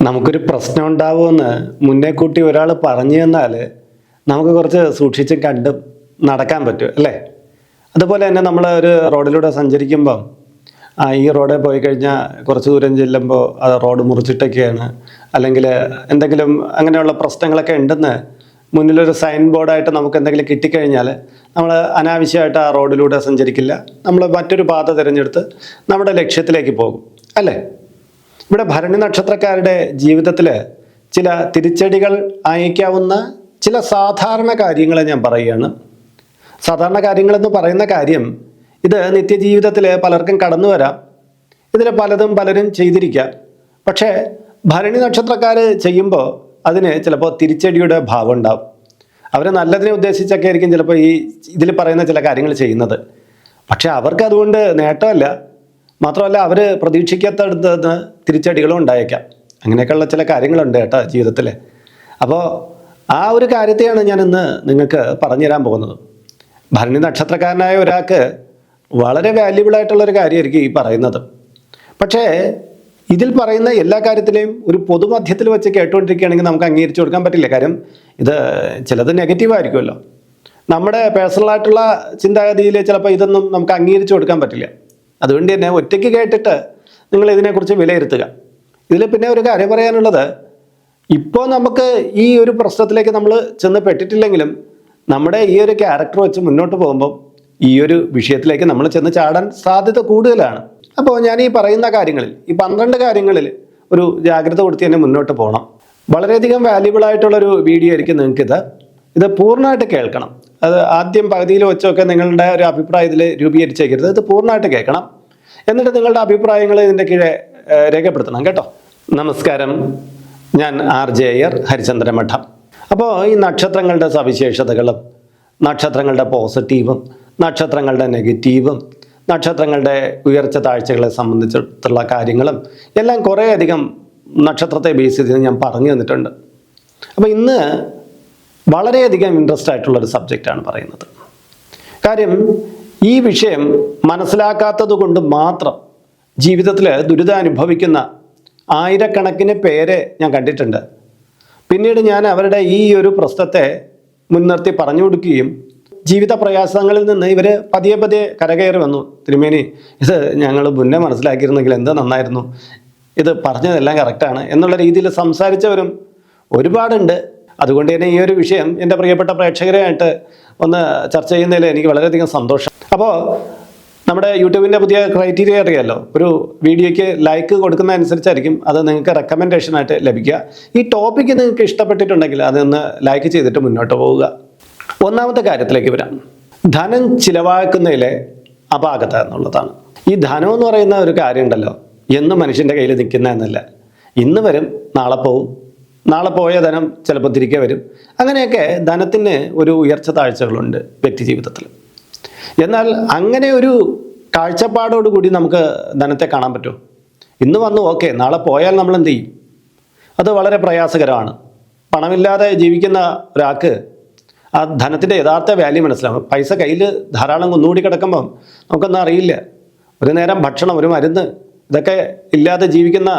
നമുക്കൊരു പ്രശ്നം ഉണ്ടാവുമെന്ന് മുന്നേ കൂട്ടി ഒരാൾ പറഞ്ഞു തന്നാൽ നമുക്ക് കുറച്ച് സൂക്ഷിച്ച് കണ്ടും നടക്കാൻ പറ്റും അല്ലേ? അതുപോലെ തന്നെ നമ്മൾ ഒരു റോഡിലൂടെ സഞ്ചരിക്കുമ്പം ഈ റോഡിൽ പോയി കഴിഞ്ഞാൽ കുറച്ച് ദൂരം ചെല്ലുമ്പോൾ അത് റോഡ് മുറിച്ചിട്ടൊക്കെയാണ്, അല്ലെങ്കിൽ എന്തെങ്കിലും അങ്ങനെയുള്ള പ്രശ്നങ്ങളൊക്കെ ഉണ്ടെന്ന് മുന്നിലൊരു സൈൻ ബോർഡായിട്ട് നമുക്ക് എന്തെങ്കിലും കിട്ടിക്കഴിഞ്ഞാൽ നമ്മൾ അനാവശ്യമായിട്ട് ആ റോഡിലൂടെ സഞ്ചരിക്കില്ല, നമ്മൾ മറ്റൊരു പാത തിരഞ്ഞെടുത്ത് നമ്മുടെ ലക്ഷ്യത്തിലേക്ക് പോകും അല്ലേ? ഇവിടെ ഭരണി നക്ഷത്രക്കാരുടെ ജീവിതത്തിൽ ചില തിരിച്ചടികൾ അയക്കാവുന്ന ചില സാധാരണ കാര്യങ്ങൾ ഞാൻ പറയുകയാണ്. സാധാരണ കാര്യങ്ങളെന്ന് പറയുന്ന കാര്യം, ഇത് നിത്യജീവിതത്തിൽ പലർക്കും കടന്നു വരാം, ഇതിൽ പലരും ചെയ്തിരിക്കാം. പക്ഷേ ഭരണി നക്ഷത്രക്കാർ ചെയ്യുമ്പോൾ അതിന് ചിലപ്പോൾ തിരിച്ചടിയുടെ ഭാവം ഉണ്ടാവും. അവർ നല്ലതിനെ ഉദ്ദേശിച്ചൊക്കെ ആയിരിക്കും ചിലപ്പോൾ ഇതിൽ പറയുന്ന ചില കാര്യങ്ങൾ ചെയ്യുന്നത്. പക്ഷെ അവർക്ക് അതുകൊണ്ട് നേട്ടമല്ല, മാത്രമല്ല അവർ പ്രതീക്ഷിക്കാത്തടുത്ത് തിരിച്ചടികളും ഉണ്ടായേക്കാം. അങ്ങനെയൊക്കെയുള്ള ചില കാര്യങ്ങളുണ്ട് കേട്ടോ ജീവിതത്തിൽ. അപ്പോൾ ആ ഒരു കാര്യത്തെയാണ് ഞാൻ ഇന്ന് നിങ്ങൾക്ക് പറഞ്ഞു തരാൻ പോകുന്നത്. ഭരണി നക്ഷത്രക്കാരനായ ഒരാൾക്ക് വളരെ വാല്യുബിൾ ആയിട്ടുള്ളൊരു കാര്യമായിരിക്കും ഈ പറയുന്നത്. പക്ഷേ ഇതിൽ പറയുന്ന എല്ലാ കാര്യത്തിലെയും ഒരു പൊതുമധ്യത്തിൽ വെച്ച് കേട്ടുകൊണ്ടിരിക്കുകയാണെങ്കിൽ നമുക്ക് അംഗീകരിച്ചു കൊടുക്കാൻ പറ്റില്ല. കാര്യം ഇത് ചിലത് നെഗറ്റീവായിരിക്കുമല്ലോ. നമ്മുടെ പേഴ്സണലായിട്ടുള്ള ചിന്താഗതിയിൽ ചിലപ്പോൾ ഇതൊന്നും നമുക്ക് അംഗീകരിച്ചു കൊടുക്കാൻ പറ്റില്ല. അതുകൊണ്ട് തന്നെ ഒറ്റയ്ക്ക് കേട്ടിട്ട് നിങ്ങൾ ഇതിനെക്കുറിച്ച് വിലയിരുത്തുക. ഇതിൽ പിന്നെ ഒരു കാര്യം പറയാനുള്ളത്, ഇപ്പോൾ നമുക്ക് ഈ ഒരു പ്രശ്നത്തിലേക്ക് നമ്മൾ ചെന്ന് പെട്ടിട്ടില്ലെങ്കിലും നമ്മുടെ ഈ ഒരു ക്യാരക്ടർ വെച്ച് മുന്നോട്ട് പോകുമ്പോൾ ഈ ഒരു വിഷയത്തിലേക്ക് നമ്മൾ ചെന്ന് ചാടാൻ സാധ്യത കൂടുതലാണ്. അപ്പോൾ ഞാൻ ഈ പറയുന്ന കാര്യങ്ങളിൽ, ഈ 12 കാര്യങ്ങളിൽ ഒരു ജാഗ്രത കൊടുത്ത് തന്നെ മുന്നോട്ട് പോകണം. വളരെയധികം വാല്യുബിൾ ആയിട്ടുള്ളൊരു വീഡിയോ ആയിരിക്കും നിങ്ങൾക്കിത്. ഇത് പൂർണ്ണമായിട്ട് കേൾക്കണം. അത് ആദ്യം പകുതിയിൽ വെച്ചൊക്കെ നിങ്ങളുടെ ഒരു അഭിപ്രായത്തിൽ രൂപീകരിച്ചേക്കരുത്. ഇത് പൂർണ്ണമായിട്ട് കേൾക്കണം. എന്നിട്ട് നിങ്ങളുടെ അഭിപ്രായങ്ങൾ ഇതിൻ്റെ കീഴെ രേഖപ്പെടുത്തണം കേട്ടോ. നമസ്കാരം, ഞാൻ RJ അയ്യർ, ഹരിചന്ദ്രമഠം. അപ്പോൾ ഈ നക്ഷത്രങ്ങളുടെ സവിശേഷതകളും നക്ഷത്രങ്ങളുടെ പോസിറ്റീവും നക്ഷത്രങ്ങളുടെ നെഗറ്റീവും നക്ഷത്രങ്ങളുടെ ഉയർച്ച താഴ്ചകളെ സംബന്ധിച്ചിട്ടുള്ള കാര്യങ്ങളും എല്ലാം കുറേയധികം നക്ഷത്രത്തെ ബേസ് ചെയ്ത് ഞാൻ പറഞ്ഞു തന്നിട്ടുണ്ട്. അപ്പോൾ ഇന്ന് വളരെയധികം ഇൻട്രസ്റ്റ് ആയിട്ടുള്ളൊരു സബ്ജക്റ്റാണ് പറയുന്നത്. കാര്യം ഈ വിഷയം മനസ്സിലാക്കാത്തത് കൊണ്ട് മാത്രം ജീവിതത്തിൽ ദുരിതം അനുഭവിക്കുന്ന ആയിരക്കണക്കിന് പേരെ ഞാൻ കണ്ടിട്ടുണ്ട്. പിന്നീട് ഞാൻ അവരുടെ ഈ ഒരു പ്രശ്നത്തെ മുൻനിർത്തി പറഞ്ഞു കൊടുക്കുകയും ജീവിത പ്രയാസങ്ങളിൽ നിന്ന് ഇവർ പതിയെ കരകയറി വന്നു. തിരുമേനി, ഇത് ഞങ്ങൾ മുന്നേ മനസ്സിലാക്കിയിരുന്നെങ്കിൽ എന്ത് നന്നായിരുന്നു, ഇത് പറഞ്ഞതെല്ലാം കറക്റ്റാണ് എന്നുള്ള രീതിയിൽ സംസാരിച്ചവരും ഒരുപാടുണ്ട്. അതുകൊണ്ട് തന്നെ ഈ ഒരു വിഷയം എൻ്റെ പ്രിയപ്പെട്ട പ്രേക്ഷകരായിട്ട് ഒന്ന് ചർച്ച ചെയ്യുന്നതിൽ എനിക്ക് വളരെയധികം സന്തോഷം. അപ്പോൾ നമ്മുടെ യൂട്യൂബിൻ്റെ പുതിയ ക്രൈറ്റീരിയ അറിയാമല്ലോ, ഒരു വീഡിയോയ്ക്ക് ലൈക്ക് കൊടുക്കുന്നതനുസരിച്ചായിരിക്കും അത് നിങ്ങൾക്ക് റെക്കമെൻഡേഷനായിട്ട് ലഭിക്കുക. ഈ ടോപ്പിക്ക് നിങ്ങൾക്ക് ഇഷ്ടപ്പെട്ടിട്ടുണ്ടെങ്കിൽ അതൊന്ന് ലൈക്ക് ചെയ്തിട്ട് മുന്നോട്ട് പോവുക. ഒന്നാമത്തെ കാര്യത്തിലേക്ക് വരാം. ധനം ചിലവാക്കുന്നതിലെ അപാകത എന്നുള്ളതാണ്. ഈ ധനം എന്ന് പറയുന്ന ഒരു കാര്യം ഉണ്ടല്ലോ, എന്നും മനുഷ്യൻ്റെ കയ്യിൽ നിൽക്കുന്ന എന്നല്ല. ഇന്ന് വരും, നാളെ പോവും, നാളെ പോയ ധനം ചിലപ്പോൾ തിരികെ വരും. അങ്ങനെയൊക്കെ ധനത്തിന് ഒരു ഉയർച്ച താഴ്ചകളുണ്ട് വ്യക്തി ജീവിതത്തിൽ. എന്നാൽ അങ്ങനെ ഒരു കാഴ്ചപ്പാടോടുകൂടി നമുക്ക് ധനത്തെ കാണാൻ പറ്റുമോ? ഇന്ന് വന്നു ഓക്കെ, നാളെ പോയാൽ നമ്മൾ എന്ത് ചെയ്യും? അത് വളരെ പ്രയാസകരമാണ്. പണമില്ലാതെ ജീവിക്കുന്ന ഒരാൾക്ക് ആ ധനത്തിൻ്റെ യഥാർത്ഥ വാല്യൂ മനസ്സിലാവും. പൈസ കയ്യിൽ ധാരാളം കുന്നുകൂടി കിടക്കുമ്പം നമുക്കൊന്നും അറിയില്ല. ഒരു നേരം ഭക്ഷണം, ഒരു മരുന്ന്, ഇതൊക്കെ ഇല്ലാതെ ജീവിക്കുന്ന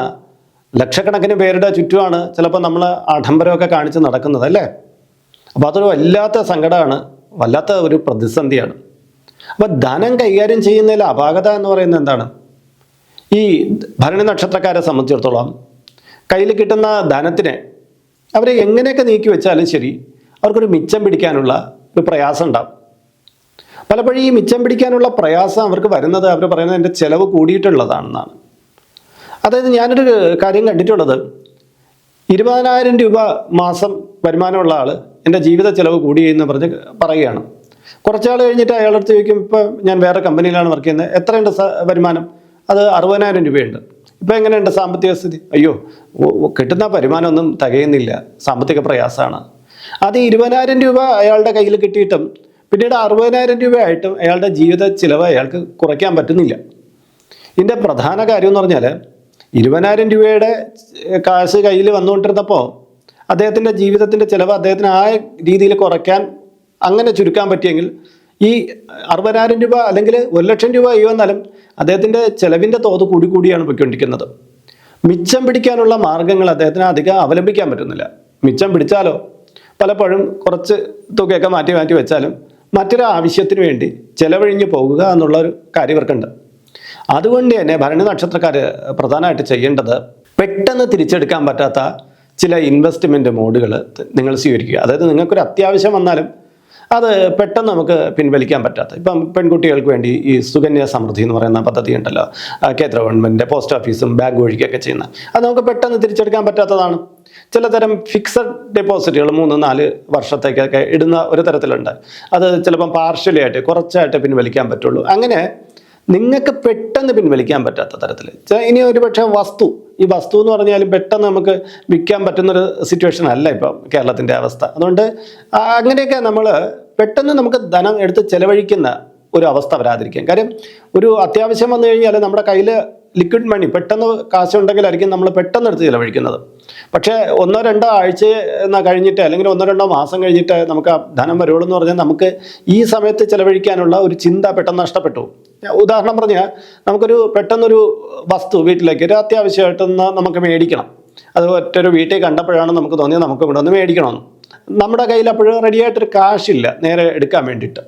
ലക്ഷക്കണക്കിന് പേരുടെ ചുറ്റുമാണ് ചിലപ്പോൾ നമ്മൾ ആഡംബരമൊക്കെ കാണിച്ച് നടക്കുന്നത് അല്ലേ? അപ്പോൾ അതൊരു വല്ലാത്ത സങ്കടമാണ്, വല്ലാത്ത ഒരു പ്രതിസന്ധിയാണ്. അപ്പോൾ ധനം കൈകാര്യം ചെയ്യുന്നതിൽ അപാകത എന്ന് പറയുന്നത് എന്താണ്? ഈ ഭരണി നക്ഷത്രക്കാരെ സംബന്ധിച്ചിടത്തോളം കയ്യിൽ കിട്ടുന്ന ധനത്തിനെ അവർ എങ്ങനെയൊക്കെ നീക്കി വെച്ചാലും ശരി, അവർക്കൊരു മിച്ചം പിടിക്കാനുള്ള ഒരു പ്രയാസം ഉണ്ടാവും. പലപ്പോഴും ഈ മിച്ചം പിടിക്കാനുള്ള പ്രയാസം അവർക്ക് വരുന്നത് അവർ പറയുന്നത് എൻ്റെ ചിലവ് കൂടിയിട്ടുള്ളതാണെന്നാണ്. അതായത് ഞാനൊരു കാര്യം കണ്ടിട്ടുള്ളത്, 20,000 രൂപ മാസം വരുമാനമുള്ള ആൾ എൻ്റെ ജീവിത ചിലവ് കൂടി എന്ന് പറയുകയാണ്. കുറച്ചാൾ കഴിഞ്ഞിട്ട് അയാളടുത്ത് ചോദിക്കും, ഇപ്പോൾ ഞാൻ വേറെ കമ്പനിയിലാണ് വർക്ക് ചെയ്യുന്നത്, എത്രയുണ്ട് വരുമാനം? അത് 60,000 രൂപയുണ്ട്. ഇപ്പോൾ എങ്ങനെയുണ്ട് സാമ്പത്തിക സ്ഥിതി? അയ്യോ, കിട്ടുന്ന വരുമാനമൊന്നും തികയുന്നില്ല, സാമ്പത്തിക പ്രയാസമാണ്. അത് 20,000 രൂപ അയാളുടെ കയ്യിൽ കിട്ടിയിട്ടും പിന്നീട് 60,000 രൂപയായിട്ടും അയാളുടെ ജീവിത ചിലവ് അയാൾക്ക് കുറയ്ക്കാൻ പറ്റുന്നില്ല. ഇതിൻ്റെ പ്രധാന കാര്യം എന്ന് പറഞ്ഞാൽ 20,000 രൂപയുടെ കാശ് കയ്യിൽ വന്നുകൊണ്ടിരുന്നപ്പോൾ അദ്ദേഹത്തിൻ്റെ ജീവിതത്തിൻ്റെ ചിലവ് അദ്ദേഹത്തിന് ആ രീതിയിൽ കുറയ്ക്കാൻ, അങ്ങനെ ചുരുക്കാൻ പറ്റിയെങ്കിൽ ഈ 60,000 രൂപ അല്ലെങ്കിൽ 1,00,000 രൂപ ആയി വന്നാലും അദ്ദേഹത്തിൻ്റെ ചിലവിൻ്റെ തോത് കൂടിയാണ് പോയിക്കൊണ്ടിരിക്കുന്നത്. മിച്ചം പിടിക്കാനുള്ള മാർഗങ്ങൾ അദ്ദേഹത്തിന് അധികം അവലംബിക്കാൻ പറ്റുന്നില്ല. മിച്ചം പിടിച്ചാലോ പലപ്പോഴും കുറച്ച് തുകയൊക്കെ മാറ്റി മാറ്റി വെച്ചാലും മറ്റൊരു ആവശ്യത്തിന് വേണ്ടി ചെലവഴിഞ്ഞു പോകുക എന്നുള്ള ഒരു കാര്യം ഇവർക്കുണ്ട്. അതുകൊണ്ട് തന്നെ ഭരണി നക്ഷത്രക്കാർ പ്രധാനമായിട്ട് ചെയ്യേണ്ടത് പെട്ടെന്ന് തിരിച്ചെടുക്കാൻ പറ്റാത്ത ചില ഇൻവെസ്റ്റ്മെൻറ്റ് മോഡുകൾ നിങ്ങൾ സ്വീകരിക്കുക. അതായത് നിങ്ങൾക്കൊരു അത്യാവശ്യം വന്നാലും അത് പെട്ടെന്ന് നമുക്ക് പിൻവലിക്കാൻ പറ്റാത്ത, ഇപ്പം പെൺകുട്ടികൾക്ക് വേണ്ടി ഈ സുകന്യ സമൃദ്ധി എന്ന് പറയുന്ന പദ്ധതി ഉണ്ടല്ലോ, കേന്ദ്ര ഗവൺമെൻറ്റിൻ്റെ പോസ്റ്റ് ഓഫീസും ബാങ്ക് വഴിക്കൊക്കെ ചെയ്യുന്ന, അത് നമുക്ക് പെട്ടെന്ന് തിരിച്ചെടുക്കാൻ പറ്റാത്തതാണ്. ചിലതരം ഫിക്സഡ് ഡെപ്പോസിറ്റുകൾ 3-4 വർഷത്തേക്കൊക്കെ ഇടുന്ന ഒരു തരത്തിലുണ്ട്. അത് ചിലപ്പം പാർഷ്യലി ആയിട്ട് കുറച്ചായിട്ട് പിൻവലിക്കാൻ പറ്റുള്ളൂ. അങ്ങനെ നിങ്ങൾക്ക് പെട്ടെന്ന് പിൻവലിക്കാൻ പറ്റാത്ത തരത്തിൽ ഇനി ഒരു പക്ഷേ ഈ വസ്തു എന്ന് പറഞ്ഞാലും പെട്ടെന്ന് നമുക്ക് വിൽക്കാൻ പറ്റുന്നൊരു സിറ്റുവേഷൻ അല്ല ഇപ്പം കേരളത്തിൻ്റെ അവസ്ഥ. അതുകൊണ്ട് അങ്ങനെയൊക്കെ നമ്മൾ പെട്ടെന്ന് നമുക്ക് ധനം എടുത്ത് ചെലവഴിക്കുന്ന ഒരു അവസ്ഥ വരാതിരിക്കാം. കാര്യം ഒരു അത്യാവശ്യം വന്നു കഴിഞ്ഞാൽ നമ്മുടെ കയ്യിൽ ലിക്വിഡ് മണി പെട്ടെന്ന് കാശുണ്ടെങ്കിലായിരിക്കും നമ്മൾ പെട്ടെന്ന് എടുത്ത് ചിലവഴിക്കുന്നത്. പക്ഷേ 1-2 ആഴ്ച കഴിഞ്ഞിട്ട് അല്ലെങ്കിൽ 1-2 മാസം കഴിഞ്ഞിട്ട് നമുക്ക് ആ ധനം വരുള്ളൂ എന്ന് പറഞ്ഞാൽ നമുക്ക് ഈ സമയത്ത് ചിലവഴിക്കാനുള്ള ഒരു ചിന്ത പെട്ടെന്ന് നഷ്ടപ്പെട്ടു. ഉദാഹരണം പറഞ്ഞാൽ നമുക്കൊരു പെട്ടെന്നൊരു വസ്തു വീട്ടിലേക്ക് ഒരു അത്യാവശ്യമായിട്ടൊന്ന് നമുക്ക് മേടിക്കണം. അത് ഒറ്റൊരു വീട്ടിൽ കണ്ടപ്പോഴാണ് നമുക്ക് തോന്നിയത് നമുക്ക് ഇവിടെ ഒന്ന് മേടിക്കണമെന്ന്. നമ്മുടെ കയ്യിൽ അപ്പോഴും റെഡിയായിട്ടൊരു കാശില്ല നേരെ എടുക്കാൻ വേണ്ടിയിട്ട്.